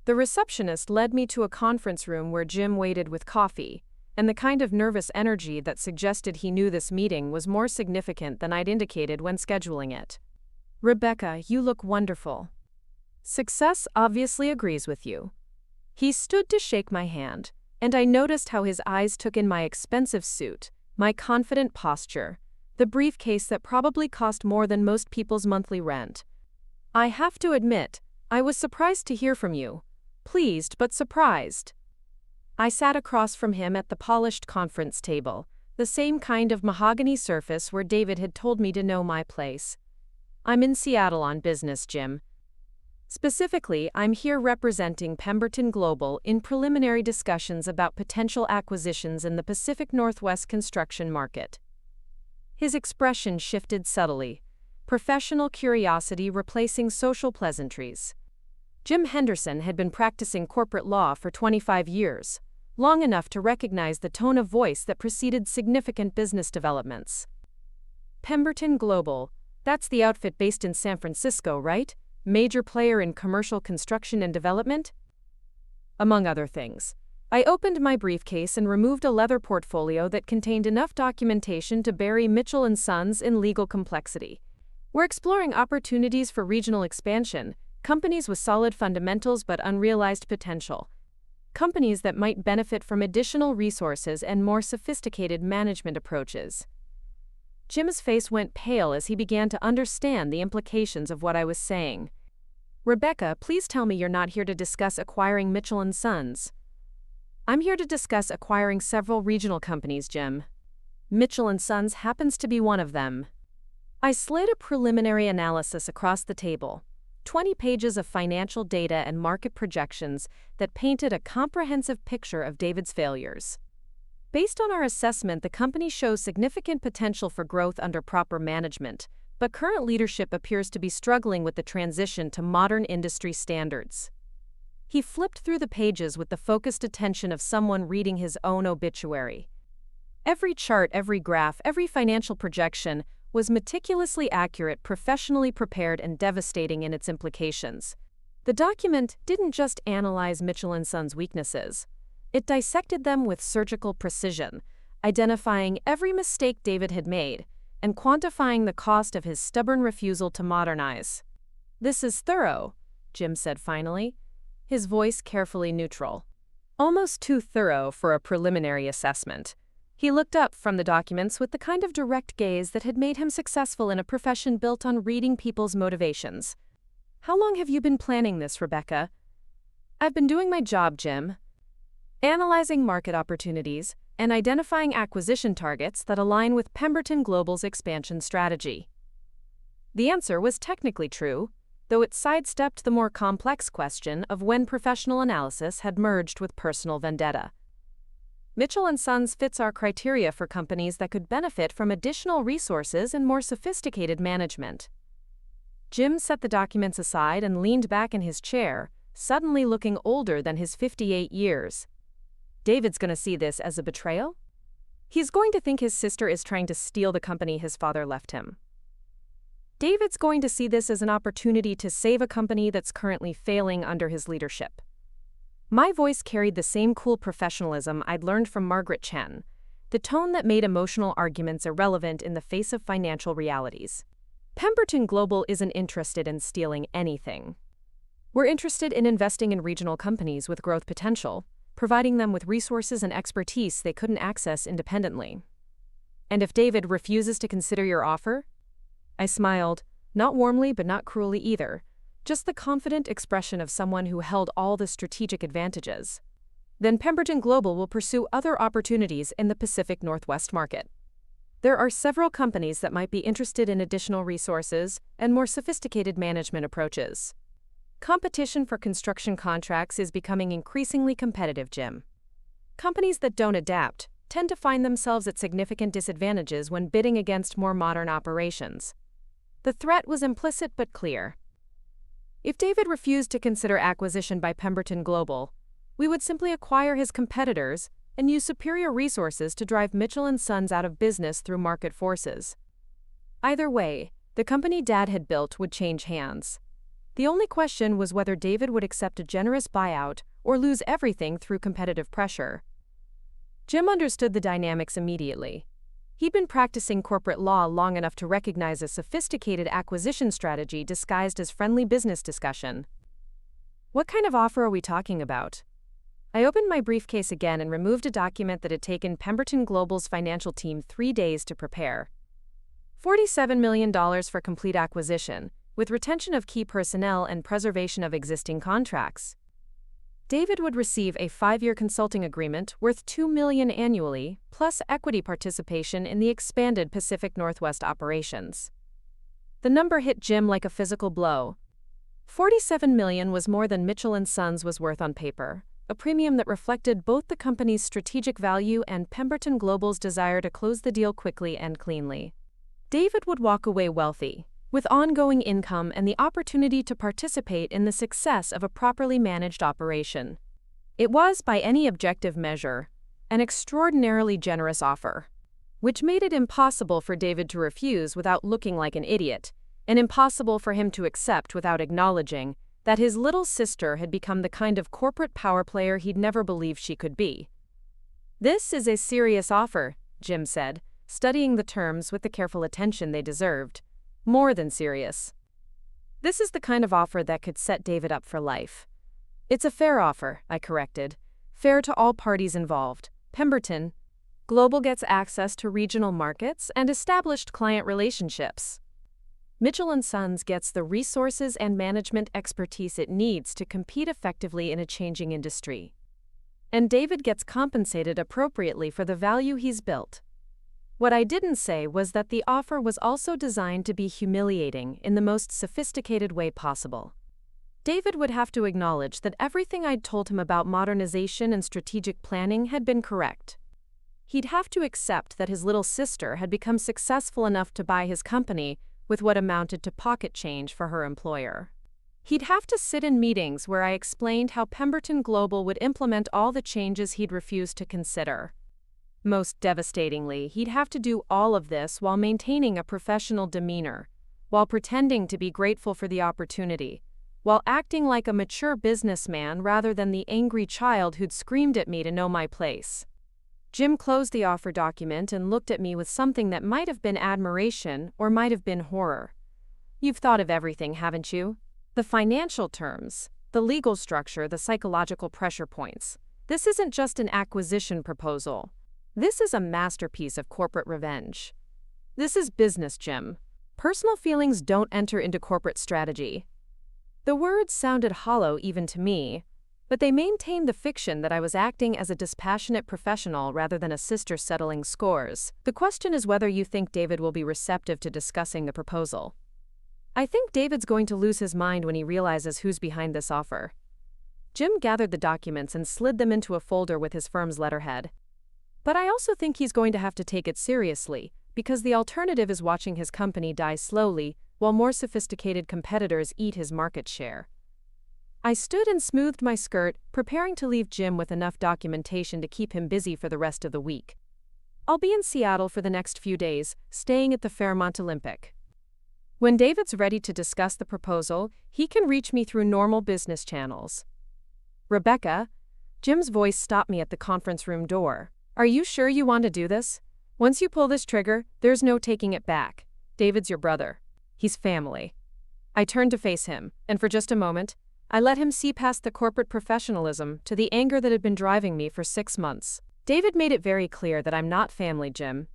[SPEAKER 1] The receptionist led me to a conference room where Jim waited with coffee, and the kind of nervous energy that suggested he knew this meeting was more significant than I'd indicated when scheduling it. "Rebecca, you look wonderful. Success obviously agrees with you." He stood to shake my hand, and I noticed how his eyes took in my expensive suit, my confident posture, the briefcase that probably cost more than most people's monthly rent. "I have to admit, I was surprised to hear from you. Pleased but surprised." I sat across from him at the polished conference table, the same kind of mahogany surface where David had told me to know my place. "I'm in Seattle on business, Jim. Specifically, I'm here representing Pemberton Global in preliminary discussions about potential acquisitions in the Pacific Northwest construction market." His expression shifted subtly, professional curiosity replacing social pleasantries. Jim Henderson had been practicing corporate law for 25 years, long enough to recognize the tone of voice that preceded significant business developments. "Pemberton Global, that's the outfit based in San Francisco, right? Major player in commercial construction and development?" Among other things. I opened my briefcase and removed a leather portfolio that contained enough documentation to bury Mitchell & Sons in legal complexity. "We're exploring opportunities for regional expansion, companies with solid fundamentals but unrealized potential. Companies that might benefit from additional resources and more sophisticated management approaches." Jim's face went pale as he began to understand the implications of what I was saying. "Rebecca, please tell me you're not here to discuss acquiring Mitchell & Sons." "I'm here to discuss acquiring several regional companies, Jim. Mitchell & Sons happens to be one of them." I slid a preliminary analysis across the table, 20 pages of financial data and market projections that painted a comprehensive picture of David's failures. Based on our assessment, the company shows significant potential for growth under proper management, but current leadership appears to be struggling with the transition to modern industry standards. He flipped through the pages with the focused attention of someone reading his own obituary. Every chart, every graph, every financial projection was meticulously accurate, professionally prepared, and devastating in its implications. The document didn't just analyze Mitchell & Sons' weaknesses. It dissected them with surgical precision, identifying every mistake David had made and quantifying the cost of his stubborn refusal to modernize. "This is thorough," Jim said finally, his voice carefully neutral. Almost too thorough for a preliminary assessment. He looked up from the documents with the kind of direct gaze that had made him successful in a profession built on reading people's motivations. "How long have you been planning this, Rebecca?" "I've been doing my job, Jim. Analyzing market opportunities and identifying acquisition targets that align with Pemberton Global's expansion strategy." The answer was technically true, though it sidestepped the more complex question of when professional analysis had merged with personal vendetta. "Mitchell & Sons fits our criteria for companies that could benefit from additional resources and more sophisticated management." Jim set the documents aside and leaned back in his chair, suddenly looking older than his 58 years. "David's going to see this as a betrayal? He's going to think his sister is trying to steal the company his father left him. David's going to see this as an opportunity to save a company that's currently failing under his leadership." My voice carried the same cool professionalism I'd learned from Margaret Chen, the tone that made emotional arguments irrelevant in the face of financial realities. "Pemberton Global isn't interested in stealing anything. We're interested in investing in regional companies with growth potential, providing them with resources and expertise they couldn't access independently. And if David refuses to consider your offer?" I smiled, not warmly but not cruelly either, just the confident expression of someone who held all the strategic advantages. "Then Pemberton Global will pursue other opportunities in the Pacific Northwest market. There are several companies that might be interested in additional resources and more sophisticated management approaches. Competition for construction contracts is becoming increasingly competitive, Jim. Companies that don't adapt tend to find themselves at significant disadvantages when bidding against more modern operations." The threat was implicit but clear. If David refused to consider acquisition by Pemberton Global, we would simply acquire his competitors and use superior resources to drive Mitchell & Sons out of business through market forces. Either way, the company Dad had built would change hands. The only question was whether David would accept a generous buyout or lose everything through competitive pressure. Jim understood the dynamics immediately. He'd been practicing corporate law long enough to recognize a sophisticated acquisition strategy disguised as friendly business discussion. "What kind of offer are we talking about?" I opened my briefcase again and removed a document that had taken Pemberton Global's financial team 3 days to prepare. $47 million for complete acquisition, with retention of key personnel and preservation of existing contracts. David would receive a 5-year consulting agreement worth $2 million annually, plus equity participation in the expanded Pacific Northwest operations. The number hit Jim like a physical blow. $47 million was more than Mitchell & Sons was worth on paper, a premium that reflected both the company's strategic value and Pemberton Global's desire to close the deal quickly and cleanly. David would walk away wealthy, with ongoing income and the opportunity to participate in the success of a properly managed operation. It was, by any objective measure, an extraordinarily generous offer, which made it impossible for David to refuse without looking like an idiot, and impossible for him to accept without acknowledging that his little sister had become the kind of corporate power player he'd never believed she could be. "This is a serious offer," Jim said, studying the terms with the careful attention they deserved. "More than serious. This is the kind of offer that could set David up for life." "It's a fair offer," I corrected. "Fair to all parties involved. Pemberton Global gets access to regional markets and established client relationships. Mitchell & Sons gets the resources and management expertise it needs to compete effectively in a changing industry. And David gets compensated appropriately for the value he's built. What I didn't say was that the offer was also designed to be humiliating in the most sophisticated way possible. David would have to acknowledge that everything I'd told him about modernization and strategic planning had been correct. He'd have to accept that his little sister had become successful enough to buy his company with what amounted to pocket change for her employer. He'd have to sit in meetings where I explained how Pemberton Global would implement all the changes he'd refused to consider. Most devastatingly, he'd have to do all of this while maintaining a professional demeanor, while pretending to be grateful for the opportunity, while acting like a mature businessman rather than the angry child who'd screamed at me to know my place. Jim closed the offer document and looked at me with something that might have been admiration or might have been horror. "You've thought of everything, haven't you? The financial terms, the legal structure, the psychological pressure points. This isn't just an acquisition proposal. This is a masterpiece of corporate revenge. This is business, Jim. Personal feelings don't enter into corporate strategy." The words sounded hollow even to me, but they maintained the fiction that I was acting as a dispassionate professional rather than a sister settling scores. "The question is whether you think David will be receptive to discussing the proposal. I think David's going to lose his mind when he realizes who's behind this offer." Jim gathered the documents and slid them into a folder with his firm's letterhead. "But I also think he's going to have to take it seriously, because the alternative is watching his company die slowly while more sophisticated competitors eat his market share." I stood and smoothed my skirt, preparing to leave Jim with enough documentation to keep him busy for the rest of the week. "I'll be in Seattle for the next few days, staying at the Fairmont Olympic. When David's ready to discuss the proposal, he can reach me through normal business channels." "Rebecca," Jim's voice stopped me at the conference room door. "Are you sure you want to do this? Once you pull this trigger, there's no taking it back. David's your brother. He's family." I turned to face him, and for just a moment, I let him see past the corporate professionalism to the anger that had been driving me for 6 months. "David made it very clear that I'm not family, Jim.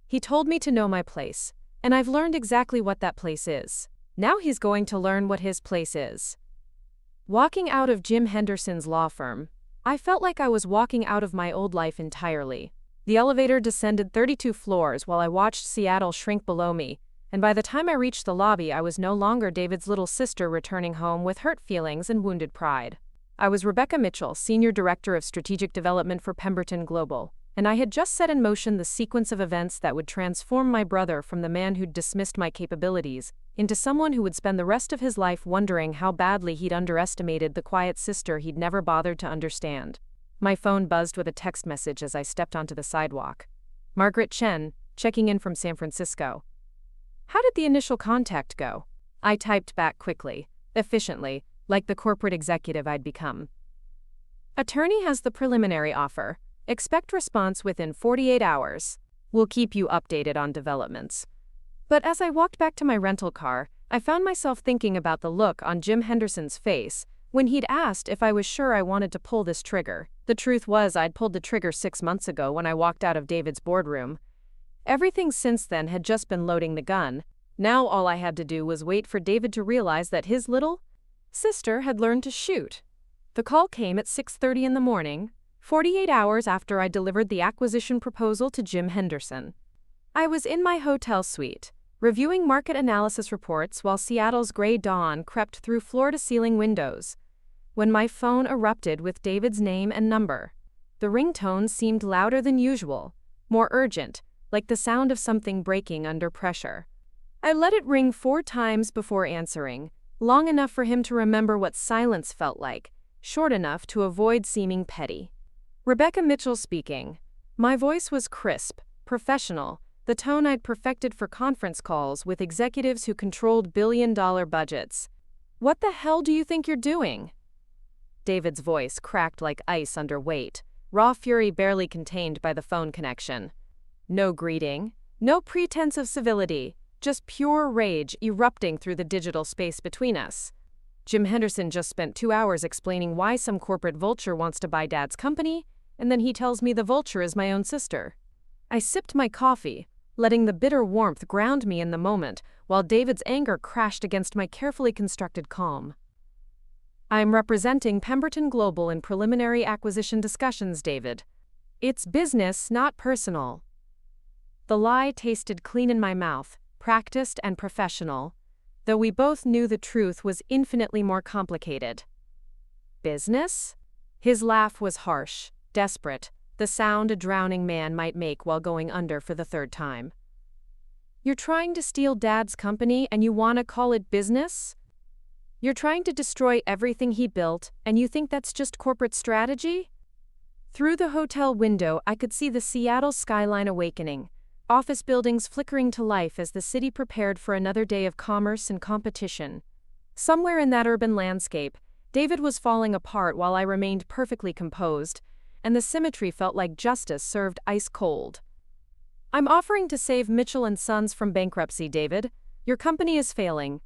[SPEAKER 1] He told me to know my place, and I've learned exactly what that place is. Now he's going to learn what his place is." Walking out of Jim Henderson's law firm, I felt like I was walking out of my old life entirely. The elevator descended 32 floors while I watched Seattle shrink below me, and by the time I reached the lobby, I was no longer David's little sister returning home with hurt feelings and wounded pride. I was Rebecca Mitchell, Senior Director of Strategic Development for Pemberton Global, and I had just set in motion the sequence of events that would transform my brother from the man who'd dismissed my capabilities into someone who would spend the rest of his life wondering how badly he'd underestimated the quiet sister he'd never bothered to understand. My phone buzzed with a text message as I stepped onto the sidewalk. "Margaret Chen, checking in from San Francisco. How did the initial contact go?" I typed back quickly, efficiently, like the corporate executive I'd become. "Attorney has the preliminary offer. Expect response within 48 hours. We'll keep you updated on developments." But as I walked back to my rental car, I found myself thinking about the look on Jim Henderson's face when he'd asked if I was sure I wanted to pull this trigger. The truth was I'd pulled the trigger 6 months ago when I walked out of David's boardroom. Everything since then had just been loading the gun. Now all I had to do was wait for David to realize that his little sister had learned to shoot. The call came at 6:30 in the morning, 48 hours after I delivered the acquisition proposal to Jim Henderson. I was in my hotel suite, reviewing market analysis reports while Seattle's gray dawn crept through floor-to-ceiling windows, when my phone erupted with David's name and number. The ringtone seemed louder than usual, more urgent, like the sound of something breaking under pressure. I let it ring 4 times before answering, long enough for him to remember what silence felt like, short enough to avoid seeming petty. "Rebecca Mitchell speaking." My voice was crisp, professional, the tone I'd perfected for conference calls with executives who controlled billion-dollar budgets. "What the hell do you think you're doing?" David's voice cracked like ice under weight, raw fury barely contained by the phone connection. No greeting, no pretense of civility, just pure rage erupting through the digital space between us. Jim Henderson just spent 2 hours explaining why some corporate vulture wants to buy Dad's company, and then he tells me the vulture is my own sister. I sipped my coffee, letting the bitter warmth ground me in the moment, while David's anger crashed against my carefully constructed calm. I am representing Pemberton Global in preliminary acquisition discussions, David. It's business, not personal. The lie tasted clean in my mouth, practiced and professional, though we both knew the truth was infinitely more complicated. Business? His laugh was harsh, desperate, the sound a drowning man might make while going under for the third time. You're trying to steal Dad's company and you want to call it business? You're trying to destroy everything he built and you think that's just corporate strategy? Through the hotel window, I could see the Seattle skyline awakening, office buildings flickering to life as the city prepared for another day of commerce and competition. Somewhere in that urban landscape, David was falling apart while I remained perfectly composed, and the symmetry felt like justice served ice cold. I'm offering to save Mitchell & Sons from bankruptcy, David. Your company is failing.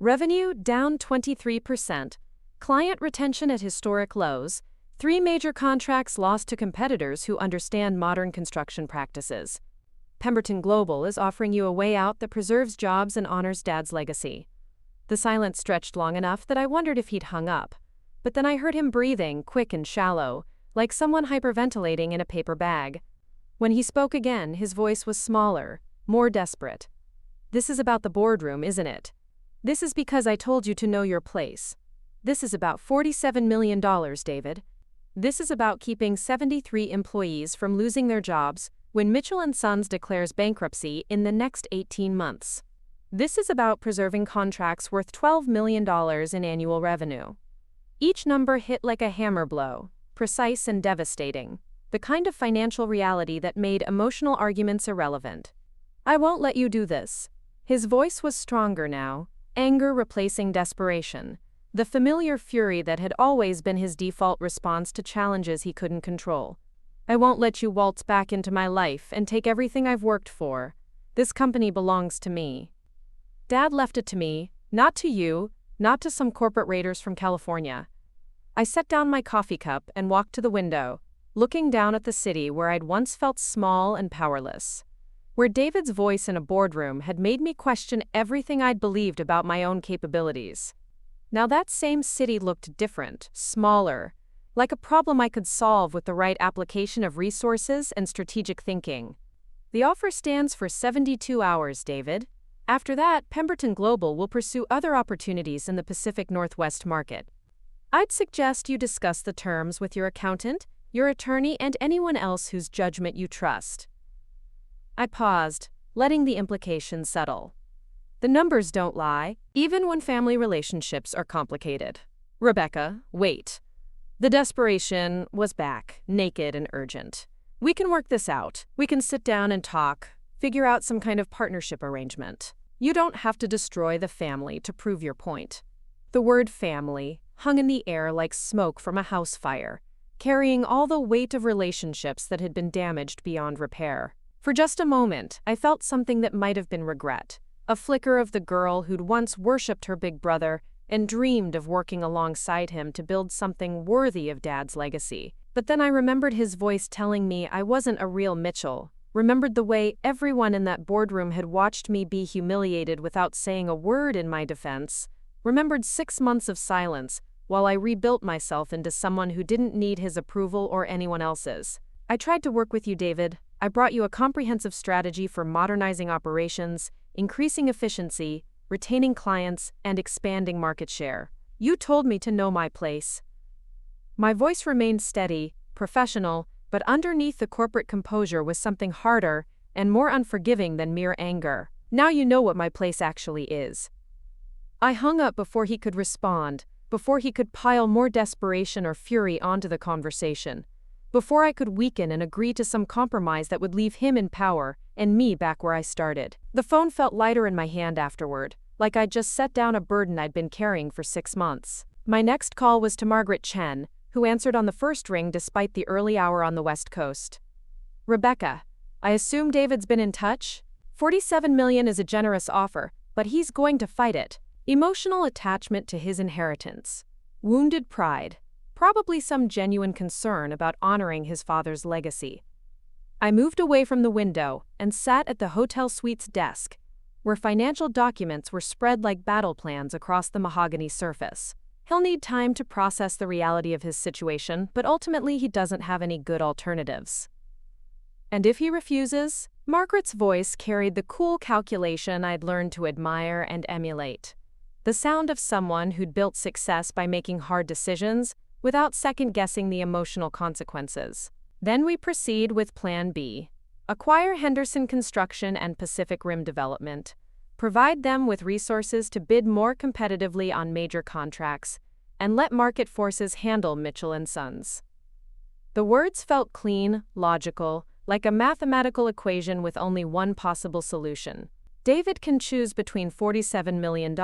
[SPEAKER 1] Revenue down 23%, client retention at historic lows, 3 major contracts lost to competitors who understand modern construction practices. Pemberton Global is offering you a way out that preserves jobs and honors Dad's legacy. The silence stretched long enough that I wondered if he'd hung up, but then I heard him breathing, quick and shallow, like someone hyperventilating in a paper bag. When he spoke again, his voice was smaller, more desperate. This is about the boardroom, isn't it? This is because I told you to know your place. This is about $47 million, David. This is about keeping 73 employees from losing their jobs when Mitchell & Sons declares bankruptcy in the next 18 months. This is about preserving contracts worth $12 million in annual revenue. Each number hit like a hammer blow, precise and devastating, the kind of financial reality that made emotional arguments irrelevant. I won't let you do this. His voice was stronger now, anger replacing desperation, the familiar fury that had always been his default response to challenges he couldn't control. I won't let you waltz back into my life and take everything I've worked for. This company belongs to me. Dad left it to me, not to you, not to some corporate raiders from California. I set down my coffee cup and walked to the window, looking down at the city where I'd once felt small and powerless, where David's voice in a boardroom had made me question everything I'd believed about my own capabilities. Now that same city looked different, smaller, like a problem I could solve with the right application of resources and strategic thinking. The offer stands for 72 hours, David. After that, Pemberton Global will pursue other opportunities in the Pacific Northwest market. I'd suggest you discuss the terms with your accountant, your attorney, and anyone else whose judgment you trust. I paused, letting the implications settle. The numbers don't lie, even when family relationships are complicated. Rebecca, wait. The desperation was back, naked and urgent. We can work this out. We can sit down and talk, figure out some kind of partnership arrangement. You don't have to destroy the family to prove your point. The word family hung in the air like smoke from a house fire, carrying all the weight of relationships that had been damaged beyond repair. For just a moment, I felt something that might have been regret, a flicker of the girl who'd once worshipped her big brother and dreamed of working alongside him to build something worthy of Dad's legacy. But then I remembered his voice telling me I wasn't a real Mitchell, remembered the way everyone in that boardroom had watched me be humiliated without saying a word in my defense, remembered 6 months of silence while I rebuilt myself into someone who didn't need his approval or anyone else's. I tried to work with you, David. I brought you a comprehensive strategy for modernizing operations, increasing efficiency, retaining clients, and expanding market share. You told me to know my place. My voice remained steady, professional, but underneath the corporate composure was something harder and more unforgiving than mere anger. Now you know what my place actually is. I hung up before he could respond, before he could pile more desperation or fury onto the conversation, before I could weaken and agree to some compromise that would leave him in power and me back where I started. The phone felt lighter in my hand afterward, like I'd just set down a burden I'd been carrying for 6 months. My next call was to Margaret Chen, who answered on the first ring despite the early hour on the West Coast. Rebecca, I assume David's been in touch? $47 million is a generous offer, but he's going to fight it. Emotional attachment to his inheritance. Wounded pride. Probably some genuine concern about honoring his father's legacy. I moved away from the window and sat at the hotel suite's desk, where financial documents were spread like battle plans across the mahogany surface. He'll need time to process the reality of his situation, but ultimately he doesn't have any good alternatives. And if he refuses? Margaret's voice carried the cool calculation I'd learned to admire and emulate. The sound of someone who'd built success by making hard decisions without second-guessing the emotional consequences. Then we proceed with Plan B. Acquire Henderson Construction and Pacific Rim Development. Provide them with resources to bid more competitively on major contracts, and let market forces handle Mitchell & Sons. The words felt clean, logical, like a mathematical equation with only one possible solution. David can choose between $47 million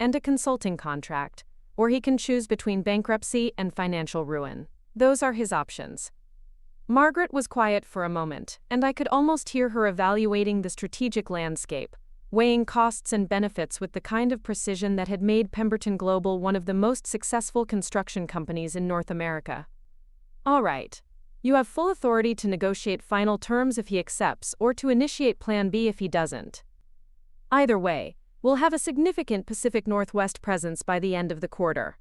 [SPEAKER 1] and a consulting contract, or he can choose between bankruptcy and financial ruin. Those are his options. Margaret was quiet for a moment, and I could almost hear her evaluating the strategic landscape, weighing costs and benefits with the kind of precision that had made Pemberton Global one of the most successful construction companies in North America. All right. You have full authority to negotiate final terms if he accepts or to initiate Plan B if he doesn't. Either way, we'll have a significant Pacific Northwest presence by the end of the quarter.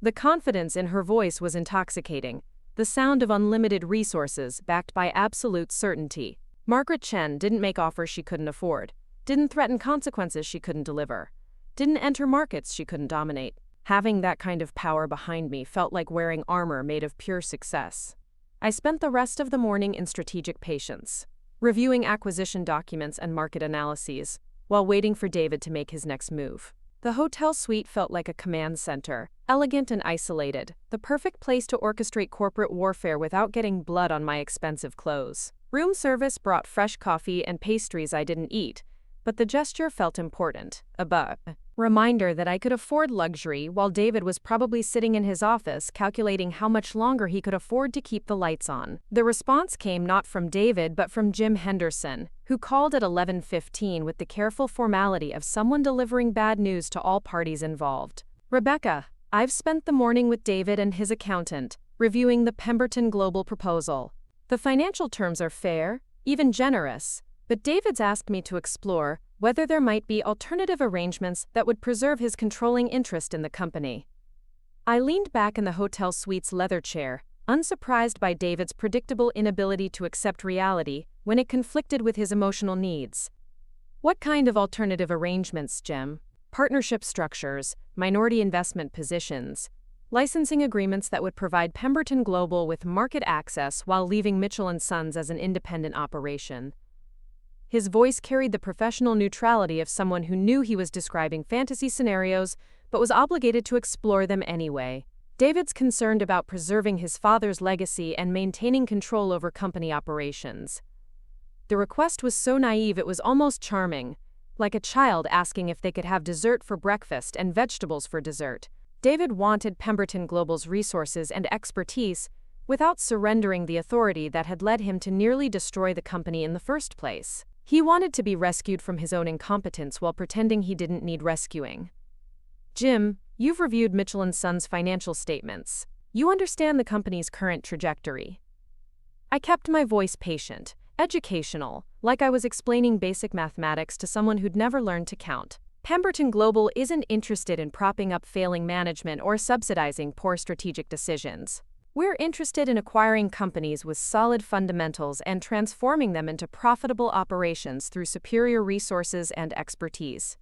[SPEAKER 1] The confidence in her voice was intoxicating, the sound of unlimited resources backed by absolute certainty. Margaret Chen didn't make offers she couldn't afford, didn't threaten consequences she couldn't deliver, didn't enter markets she couldn't dominate. Having that kind of power behind me felt like wearing armor made of pure success. I spent the rest of the morning in strategic patience, reviewing acquisition documents and market analyses, while waiting for David to make his next move. The hotel suite felt like a command center, elegant and isolated, the perfect place to orchestrate corporate warfare without getting blood on my expensive clothes. Room service brought fresh coffee and pastries I didn't eat, but the gesture felt important, a reminder that I could afford luxury while David was probably sitting in his office calculating how much longer he could afford to keep the lights on. The response came not from David but from Jim Henderson, who called at 11:15 with the careful formality of someone delivering bad news to all parties involved. Rebecca, I've spent the morning with David and his accountant, reviewing the Pemberton Global proposal. The financial terms are fair, even generous, but David's asked me to explore whether there might be alternative arrangements that would preserve his controlling interest in the company. I leaned back in the hotel suite's leather chair, unsurprised by David's predictable inability to accept reality when it conflicted with his emotional needs. What kind of alternative arrangements, Jim? Partnership structures, minority investment positions, licensing agreements that would provide Pemberton Global with market access while leaving Mitchell & Sons as an independent operation. His voice carried the professional neutrality of someone who knew he was describing fantasy scenarios but was obligated to explore them anyway. David's concerned about preserving his father's legacy and maintaining control over company operations. The request was so naive it was almost charming, like a child asking if they could have dessert for breakfast and vegetables for dessert. David wanted Pemberton Global's resources and expertise without surrendering the authority that had led him to nearly destroy the company in the first place. He wanted to be rescued from his own incompetence while pretending he didn't need rescuing. Jim, you've reviewed Mitchell & Sons' financial statements. You understand the company's current trajectory. I kept my voice patient, educational, like I was explaining basic mathematics to someone who'd never learned to count. Pemberton Global isn't interested in propping up failing management or subsidizing poor strategic decisions. We're interested in acquiring companies with solid fundamentals and transforming them into profitable operations through superior resources and expertise.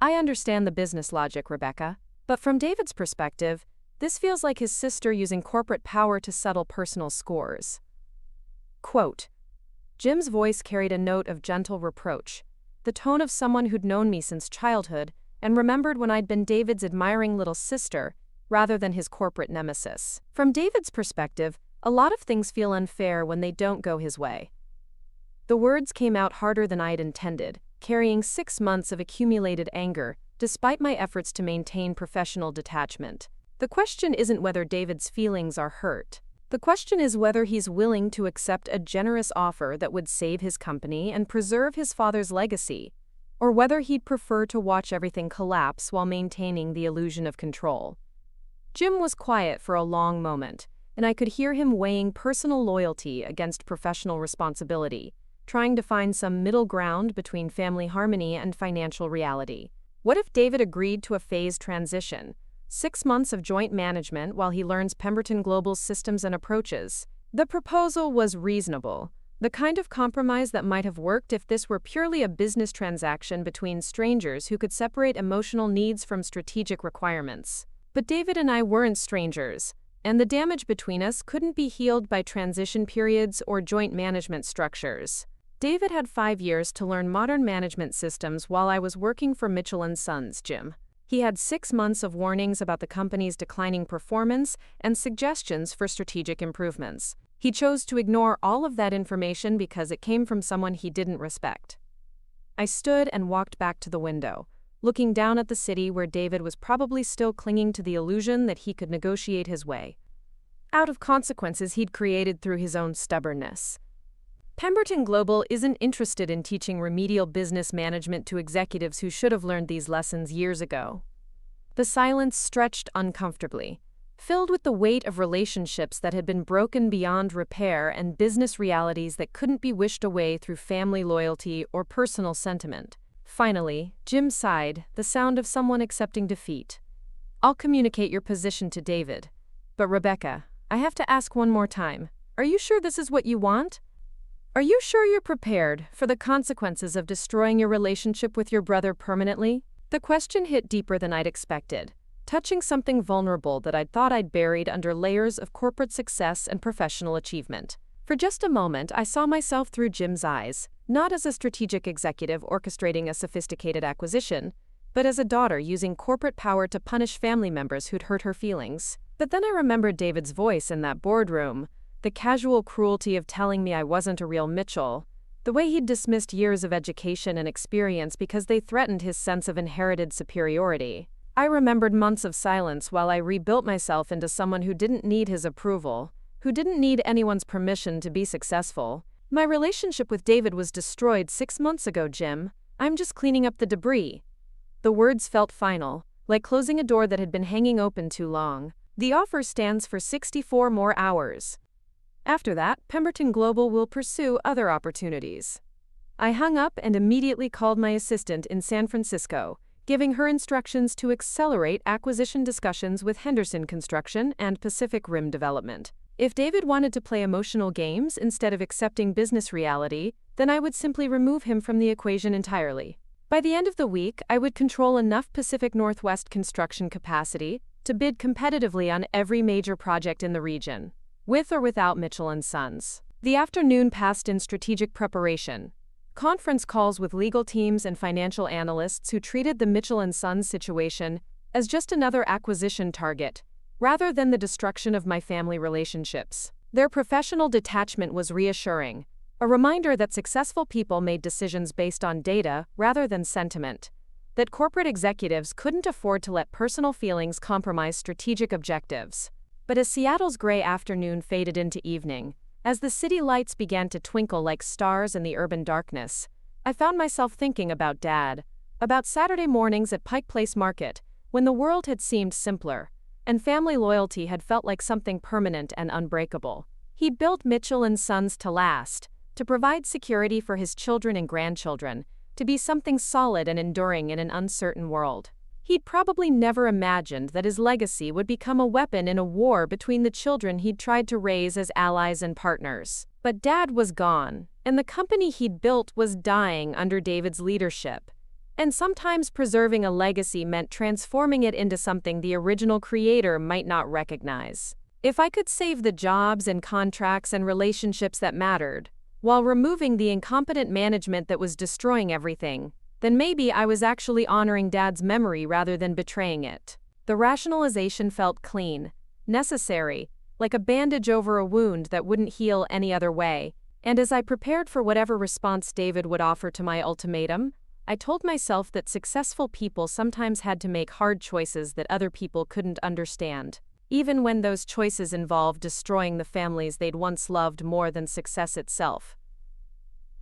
[SPEAKER 1] I understand the business logic, Rebecca, but from David's perspective, this feels like his sister using corporate power to settle personal scores. Quote, Jim's voice carried a note of gentle reproach, the tone of someone who'd known me since childhood and remembered when I'd been David's admiring little sister, rather than his corporate nemesis. From David's perspective, a lot of things feel unfair when they don't go his way. The words came out harder than I'd intended, carrying 6 months of accumulated anger, despite my efforts to maintain professional detachment. The question isn't whether David's feelings are hurt. The question is whether he's willing to accept a generous offer that would save his company and preserve his father's legacy, or whether he'd prefer to watch everything collapse while maintaining the illusion of control. Jim was quiet for a long moment, and I could hear him weighing personal loyalty against professional responsibility, trying to find some middle ground between family harmony and financial reality. What if David agreed to a phased transition? 6 months of joint management while he learns Pemberton Global's systems and approaches. The proposal was reasonable, the kind of compromise that might have worked if this were purely a business transaction between strangers who could separate emotional needs from strategic requirements. But David and I weren't strangers, and the damage between us couldn't be healed by transition periods or joint management structures. David had 5 years to learn modern management systems while I was working for Mitchell & Sons, Jim. He had 6 months of warnings about the company's declining performance and suggestions for strategic improvements. He chose to ignore all of that information because it came from someone he didn't respect. I stood and walked back to the window, looking down at the city where David was probably still clinging to the illusion that he could negotiate his way out of consequences he'd created through his own stubbornness. Pemberton Global isn't interested in teaching remedial business management to executives who should have learned these lessons years ago. The silence stretched uncomfortably, filled with the weight of relationships that had been broken beyond repair and business realities that couldn't be wished away through family loyalty or personal sentiment. Finally, Jim sighed, the sound of someone accepting defeat. "I'll communicate your position to David. But Rebecca, I have to ask one more time. Are you sure this is what you want? Are you sure you're prepared for the consequences of destroying your relationship with your brother permanently?" The question hit deeper than I'd expected, touching something vulnerable that I'd thought I'd buried under layers of corporate success and professional achievement. For just a moment, I saw myself through Jim's eyes, not as a strategic executive orchestrating a sophisticated acquisition, but as a daughter using corporate power to punish family members who'd hurt her feelings. But then I remembered David's voice in that boardroom, the casual cruelty of telling me I wasn't a real Mitchell, the way he'd dismissed years of education and experience because they threatened his sense of inherited superiority. I remembered months of silence while I rebuilt myself into someone who didn't need his approval, who didn't need anyone's permission to be successful. My relationship with David was destroyed 6 months ago, Jim. I'm just cleaning up the debris. The words felt final, like closing a door that had been hanging open too long. The offer stands for 64 more hours. After that, Pemberton Global will pursue other opportunities. I hung up and immediately called my assistant in San Francisco, giving her instructions to accelerate acquisition discussions with Henderson Construction and Pacific Rim Development. If David wanted to play emotional games instead of accepting business reality, then I would simply remove him from the equation entirely. By the end of the week, I would control enough Pacific Northwest construction capacity to bid competitively on every major project in the region, with or without Mitchell & Sons. The afternoon passed in strategic preparation. Conference calls with legal teams and financial analysts who treated the Mitchell & Sons situation as just another acquisition target, rather than the destruction of my family relationships. Their professional detachment was reassuring, a reminder that successful people made decisions based on data rather than sentiment, that corporate executives couldn't afford to let personal feelings compromise strategic objectives. But as Seattle's gray afternoon faded into evening, as the city lights began to twinkle like stars in the urban darkness, I found myself thinking about Dad, about Saturday mornings at Pike Place Market, when the world had seemed simpler, and family loyalty had felt like something permanent and unbreakable. He'd built Mitchell & Sons to last, to provide security for his children and grandchildren, to be something solid and enduring in an uncertain world. He'd probably never imagined that his legacy would become a weapon in a war between the children he'd tried to raise as allies and partners. But Dad was gone, and the company he'd built was dying under David's leadership. And sometimes preserving a legacy meant transforming it into something the original creator might not recognize. If I could save the jobs and contracts and relationships that mattered, while removing the incompetent management that was destroying everything, then maybe I was actually honoring Dad's memory rather than betraying it. The rationalization felt clean, necessary, like a bandage over a wound that wouldn't heal any other way. And as I prepared for whatever response David would offer to my ultimatum, I told myself that successful people sometimes had to make hard choices that other people couldn't understand, even when those choices involved destroying the families they'd once loved more than success itself.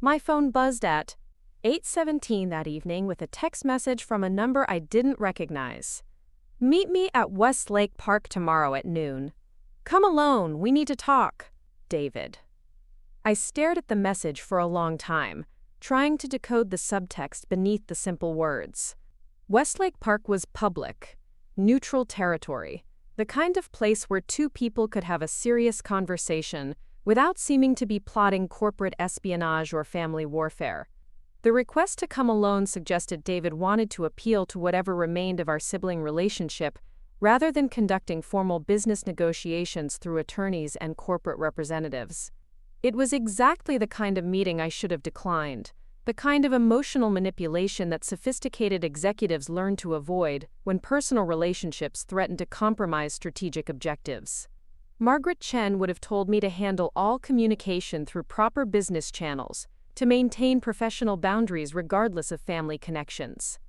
[SPEAKER 1] My phone buzzed at 8:17 that evening with a text message from a number I didn't recognize. "Meet me at Westlake Park tomorrow at noon." "Come alone, we need to talk." David. I stared at the message for a long time, trying to decode the subtext beneath the simple words. Westlake Park was public, neutral territory, the kind of place where two people could have a serious conversation without seeming to be plotting corporate espionage or family warfare. The request to come alone suggested David wanted to appeal to whatever remained of our sibling relationship rather than conducting formal business negotiations through attorneys and corporate representatives. It was exactly the kind of meeting I should have declined, the kind of emotional manipulation that sophisticated executives learn to avoid when personal relationships threaten to compromise strategic objectives. Margaret Chen would have told me to handle all communication through proper business channels, to maintain professional boundaries regardless of family connections.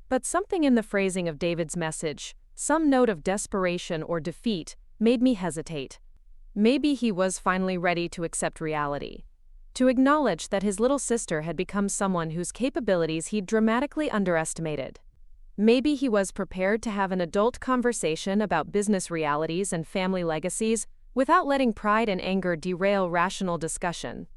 [SPEAKER 1] But something in the phrasing of David's message, some note of desperation or defeat, made me hesitate. Maybe he was finally ready to accept reality, to acknowledge that his little sister had become someone whose capabilities he'd dramatically underestimated. Maybe he was prepared to have an adult conversation about business realities and family legacies without letting pride and anger derail rational discussion.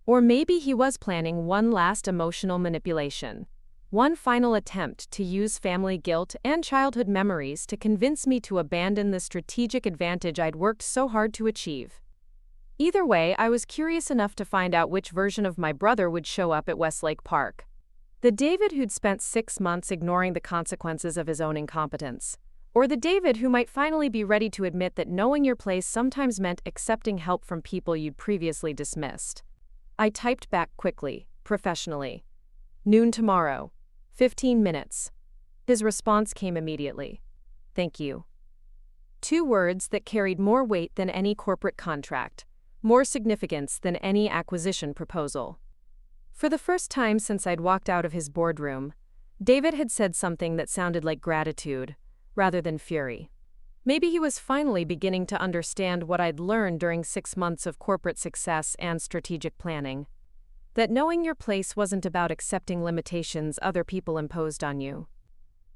[SPEAKER 1] Or maybe he was planning one last emotional manipulation, one final attempt to use family guilt and childhood memories to convince me to abandon the strategic advantage I'd worked so hard to achieve. Either way, I was curious enough to find out which version of my brother would show up at Westlake Park. The David who'd spent 6 months ignoring the consequences of his own incompetence. Or the David who might finally be ready to admit that knowing your place sometimes meant accepting help from people you'd previously dismissed. I typed back quickly, professionally. "Noon tomorrow. 15 minutes. His response came immediately. "Thank you." 2 words that carried more weight than any corporate contract, more significance than any acquisition proposal. For the first time since I'd walked out of his boardroom, David had said something that sounded like gratitude, rather than fury. Maybe he was finally beginning to understand what I'd learned during 6 months of corporate success and strategic planning. That knowing your place wasn't about accepting limitations other people imposed on you.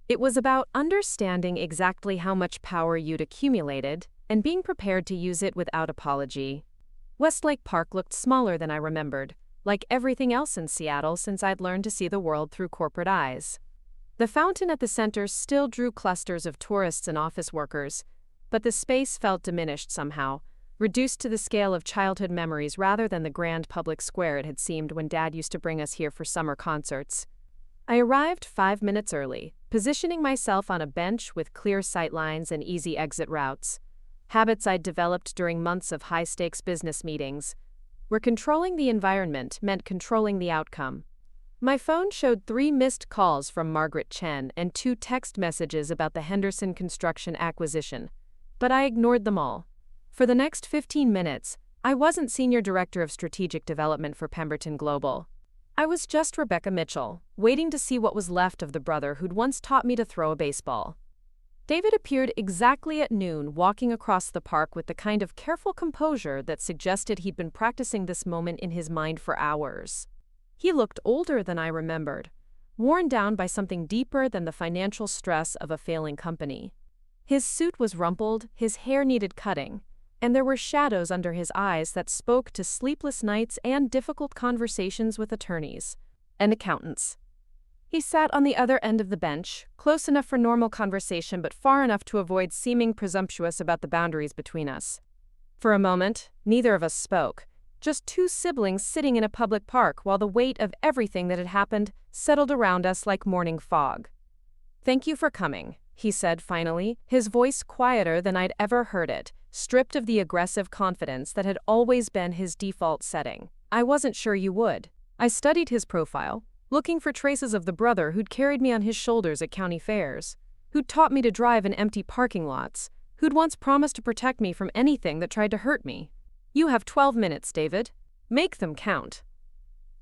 [SPEAKER 1] It was about understanding exactly how much power you'd accumulated and being prepared to use it without apology. Westlake Park looked smaller than I remembered, like everything else in Seattle since I'd learned to see the world through corporate eyes. The fountain at the center still drew clusters of tourists and office workers, but the space felt diminished somehow, reduced to the scale of childhood memories rather than the grand public square it had seemed when Dad used to bring us here for summer concerts. I arrived 5 minutes early, positioning myself on a bench with clear sightlines and easy exit routes, habits I'd developed during months of high-stakes business meetings, where controlling the environment meant controlling the outcome. My phone showed 3 missed calls from Margaret Chen and 2 text messages about the Henderson Construction acquisition, but I ignored them all. For the next 15 minutes, I wasn't Senior Director of Strategic Development for Pemberton Global. I was just Rebecca Mitchell, waiting to see what was left of the brother who'd once taught me to throw a baseball. David appeared exactly at noon, walking across the park with the kind of careful composure that suggested he'd been practicing this moment in his mind for hours. He looked older than I remembered, worn down by something deeper than the financial stress of a failing company. His suit was rumpled, his hair needed cutting, and there were shadows under his eyes that spoke to sleepless nights and difficult conversations with attorneys and accountants. He sat on the other end of the bench, close enough for normal conversation but far enough to avoid seeming presumptuous about the boundaries between us. For a moment, neither of us spoke, just 2 siblings sitting in a public park while the weight of everything that had happened settled around us like morning fog. "Thank you for coming," he said finally, his voice quieter than I'd ever heard it, stripped of the aggressive confidence that had always been his default setting. "I wasn't sure you would." I studied his profile, looking for traces of the brother who'd carried me on his shoulders at county fairs, who'd taught me to drive in empty parking lots, who'd once promised to protect me from anything that tried to hurt me. "You have 12 minutes, David. Make them count."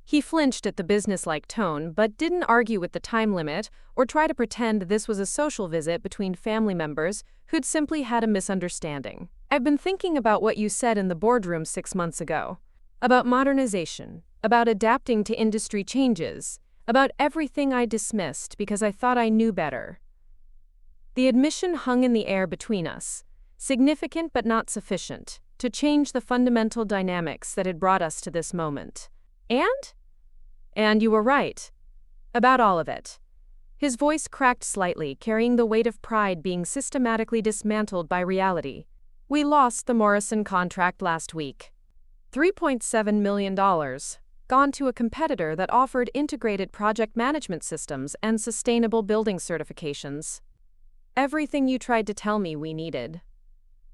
[SPEAKER 1] He flinched at the businesslike tone, but didn't argue with the time limit or try to pretend this was a social visit between family members who'd simply had a misunderstanding. "I've been thinking about what you said in the boardroom 6 months ago. About modernization, about adapting to industry changes, about everything I dismissed because I thought I knew better." The admission hung in the air between us, Significant but not sufficient to change the fundamental dynamics that had brought us to this moment. And you were right. About all of it. His voice cracked slightly, carrying the weight of pride being systematically dismantled by reality. We lost the Morrison contract last week. $3.7 million, gone to a competitor that offered integrated project management systems and sustainable building certifications. Everything you tried to tell me we needed.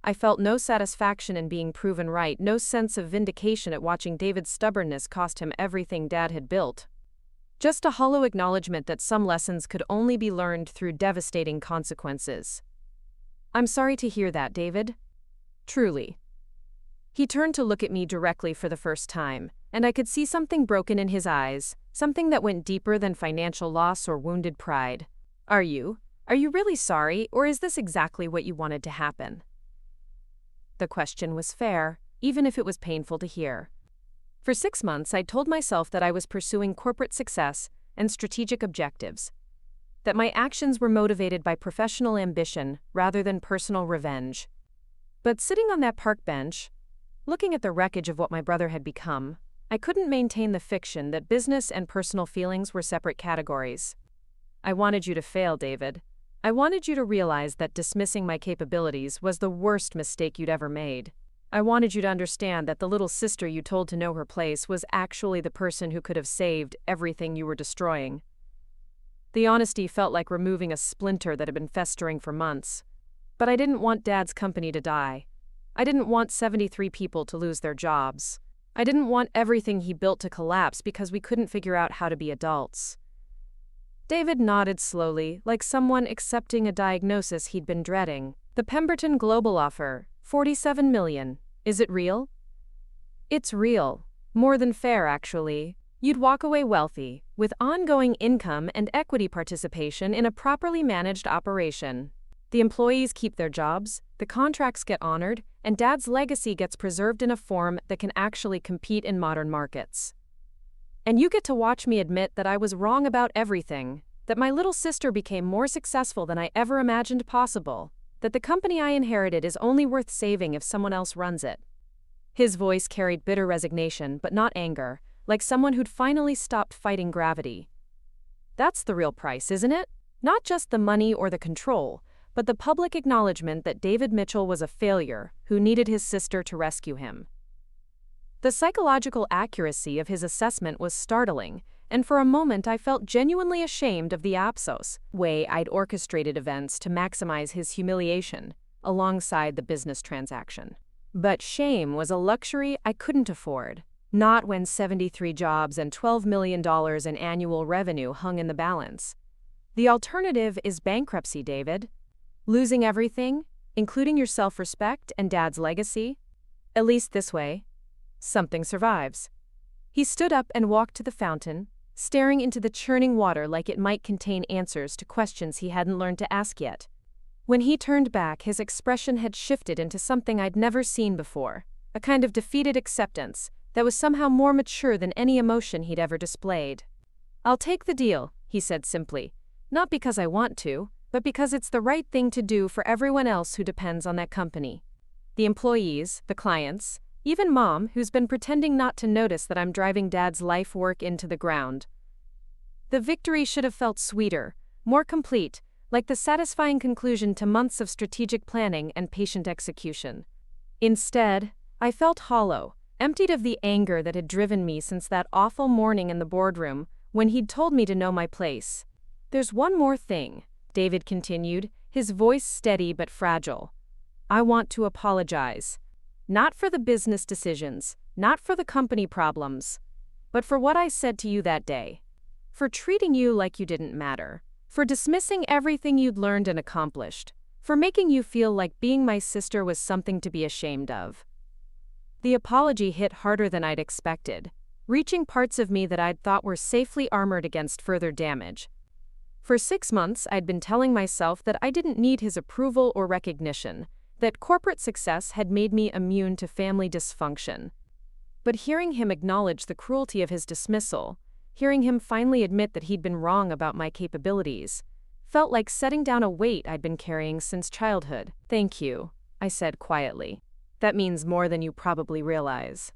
[SPEAKER 1] I felt no satisfaction in being proven right, no sense of vindication at watching David's stubbornness cost him everything Dad had built. Just a hollow acknowledgement that some lessons could only be learned through devastating consequences. I'm sorry to hear that, David. Truly. He turned to look at me directly for the first time, and I could see something broken in his eyes, something that went deeper than financial loss or wounded pride. Are you really sorry, or is this exactly what you wanted to happen? The question was fair, even if it was painful to hear. For 6 months, I told myself that I was pursuing corporate success and strategic objectives, that my actions were motivated by professional ambition rather than personal revenge. But sitting on that park bench, looking at the wreckage of what my brother had become, I couldn't maintain the fiction that business and personal feelings were separate categories. I wanted you to fail, David. I wanted you to realize that dismissing my capabilities was the worst mistake you'd ever made. I wanted you to understand that the little sister you told to know her place was actually the person who could have saved everything you were destroying. The honesty felt like removing a splinter that had been festering for months. But I didn't want Dad's company to die. I didn't want 73 people to lose their jobs. I didn't want everything he built to collapse because we couldn't figure out how to be adults. David nodded slowly, like someone accepting a diagnosis he'd been dreading. The Pemberton Global offer, $47 million. Is it real? It's real. More than fair, actually. You'd walk away wealthy, with ongoing income and equity participation in a properly managed operation. The employees keep their jobs, the contracts get honored, and Dad's legacy gets preserved in a form that can actually compete in modern markets. And you get to watch me admit that I was wrong about everything, that my little sister became more successful than I ever imagined possible, that the company I inherited is only worth saving if someone else runs it. His voice carried bitter resignation, but not anger, like someone who'd finally stopped fighting gravity. That's the real price, isn't it? Not just the money or the control, but the public acknowledgement that David Mitchell was a failure who needed his sister to rescue him. The psychological accuracy of his assessment was startling, and for a moment I felt genuinely ashamed of the way I'd orchestrated events to maximize his humiliation, alongside the business transaction. But shame was a luxury I couldn't afford, not when 73 jobs and $12 million in annual revenue hung in the balance. The alternative is bankruptcy, David. Losing everything, including your self-respect and Dad's legacy. At least this way, something survives. He stood up and walked to the fountain, staring into the churning water like it might contain answers to questions he hadn't learned to ask yet. When he turned back, his expression had shifted into something I'd never seen before, a kind of defeated acceptance that was somehow more mature than any emotion he'd ever displayed. "I'll take the deal," he said simply, "not because I want to, but because it's the right thing to do for everyone else who depends on that company. The employees, the clients, even Mom, who's been pretending not to notice that I'm driving Dad's life work into the ground." The victory should have felt sweeter, more complete, like the satisfying conclusion to months of strategic planning and patient execution. Instead, I felt hollow, emptied of the anger that had driven me since that awful morning in the boardroom when he'd told me to know my place. "There's one more thing," David continued, his voice steady but fragile. "I want to apologize. Not for the business decisions, not for the company problems, but for what I said to you that day. For treating you like you didn't matter. For dismissing everything you'd learned and accomplished. For making you feel like being my sister was something to be ashamed of." The apology hit harder than I'd expected, reaching parts of me that I'd thought were safely armored against further damage. For 6 months, I'd been telling myself that I didn't need his approval or recognition, that corporate success had made me immune to family dysfunction. But hearing him acknowledge the cruelty of his dismissal, hearing him finally admit that he'd been wrong about my capabilities, felt like setting down a weight I'd been carrying since childhood. "Thank you," I said quietly. That means more than you probably realize.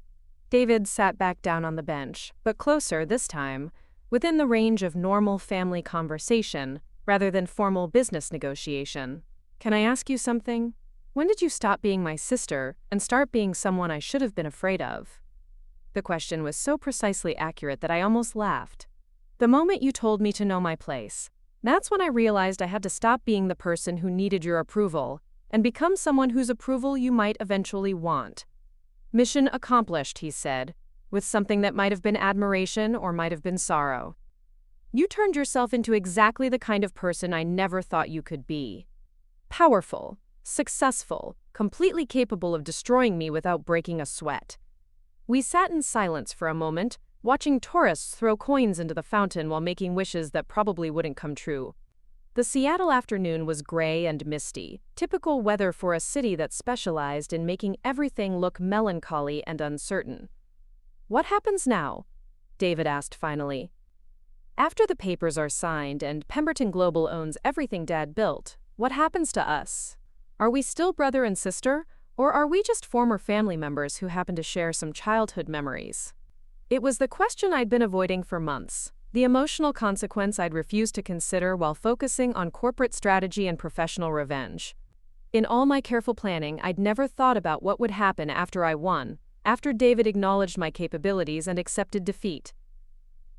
[SPEAKER 1] David sat back down on the bench, but closer this time, within the range of normal family conversation, rather than formal business negotiation. Can I ask you something? When did you stop being my sister and start being someone I should have been afraid of? The question was so precisely accurate that I almost laughed. The moment you told me to know my place, that's when I realized I had to stop being the person who needed your approval and become someone whose approval you might eventually want. Mission accomplished, he said, with something that might have been admiration or might have been sorrow. You turned yourself into exactly the kind of person I never thought you could be. Powerful, successful, completely capable of destroying me without breaking a sweat. We sat in silence for a moment, watching tourists throw coins into the fountain while making wishes that probably wouldn't come true. The Seattle afternoon was gray and misty, typical weather for a city that specialized in making everything look melancholy and uncertain. What happens now? David asked finally. After the papers are signed and Pemberton Global owns everything Dad built, what happens to us? Are we still brother and sister, or are we just former family members who happen to share some childhood memories? It was the question I'd been avoiding for months, the emotional consequence I'd refused to consider while focusing on corporate strategy and professional revenge. In all my careful planning, I'd never thought about what would happen after I won, after David acknowledged my capabilities and accepted defeat.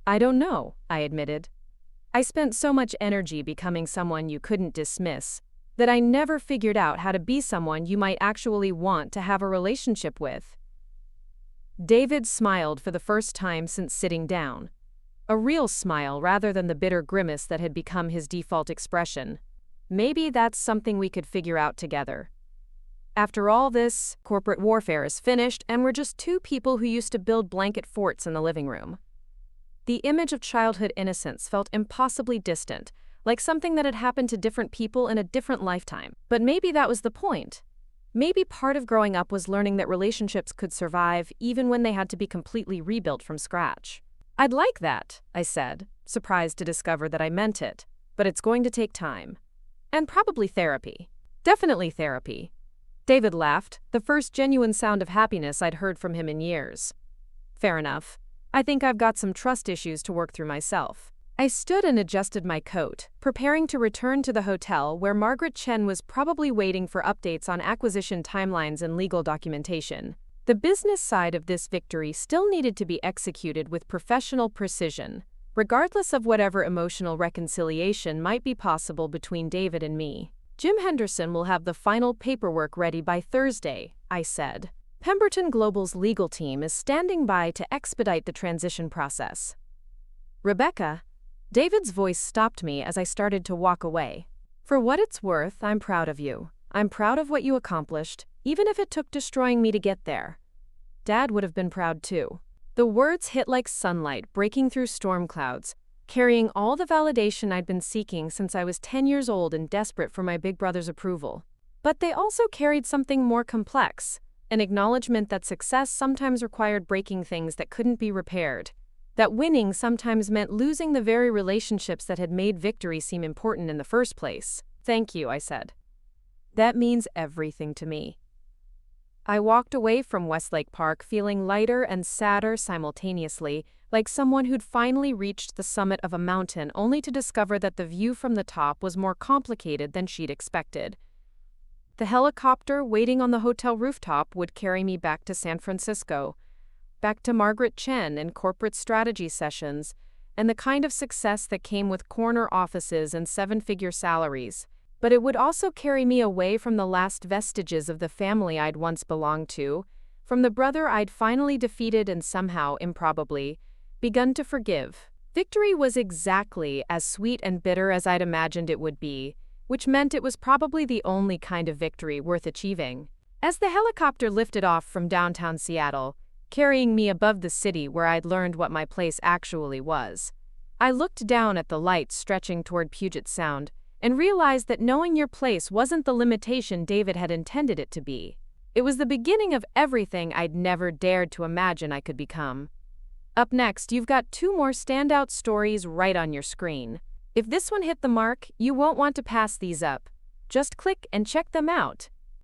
[SPEAKER 1] I don't know, I admitted. I spent so much energy becoming someone you couldn't dismiss that I never figured out how to be someone you might actually want to have a relationship with. David smiled for the first time since sitting down. A real smile rather than the bitter grimace that had become his default expression. Maybe that's something we could figure out together. After all this, corporate warfare is finished and we're just two people who used to build blanket forts in the living room. The image of childhood innocence felt impossibly distant, like something that had happened to different people in a different lifetime. But maybe that was the point. Maybe part of growing up was learning that relationships could survive even when they had to be completely rebuilt from scratch. I'd like that, I said, surprised to discover that I meant it, but it's going to take time. And probably therapy. Definitely therapy. David laughed, the first genuine sound of happiness I'd heard from him in years. Fair enough. I think I've got some trust issues to work through myself. I stood and adjusted my coat, preparing to return to the hotel where Margaret Chen was probably waiting for updates on acquisition timelines and legal documentation. The business side of this victory still needed to be executed with professional precision, regardless of whatever emotional reconciliation might be possible between David and me. Jim Henderson will have the final paperwork ready by Thursday, I said. Pemberton Global's legal team is standing by to expedite the transition process. Rebecca, David's voice stopped me as I started to walk away. For what it's worth, I'm proud of you. I'm proud of what you accomplished, even if it took destroying me to get there. Dad would have been proud too. The words hit like sunlight breaking through storm clouds, carrying all the validation I'd been seeking since I was 10 years old and desperate for my big brother's approval. But they also carried something more complex, an acknowledgement that success sometimes required breaking things that couldn't be repaired, that winning sometimes meant losing the very relationships that had made victory seem important in the first place. Thank you, I said. That means everything to me. I walked away from Westlake Park feeling lighter and sadder simultaneously, like someone who'd finally reached the summit of a mountain only to discover that the view from the top was more complicated than she'd expected. The helicopter waiting on the hotel rooftop would carry me back to San Francisco, back to Margaret Chen and corporate strategy sessions, and the kind of success that came with corner offices and seven-figure salaries. But it would also carry me away from the last vestiges of the family I'd once belonged to, from the brother I'd finally defeated and somehow, improbably, begun to forgive. Victory was exactly as sweet and bitter as I'd imagined it would be, which meant it was probably the only kind of victory worth achieving. As the helicopter lifted off from downtown Seattle, carrying me above the city where I'd learned what my place actually was, I looked down at the lights stretching toward Puget Sound, and realized that knowing your place wasn't the limitation David had intended it to be. It was the beginning of everything I'd never dared to imagine I could become. Up next, you've got 2 more standout stories right on your screen. If this one hit the mark, you won't want to pass these up. Just click and check them out.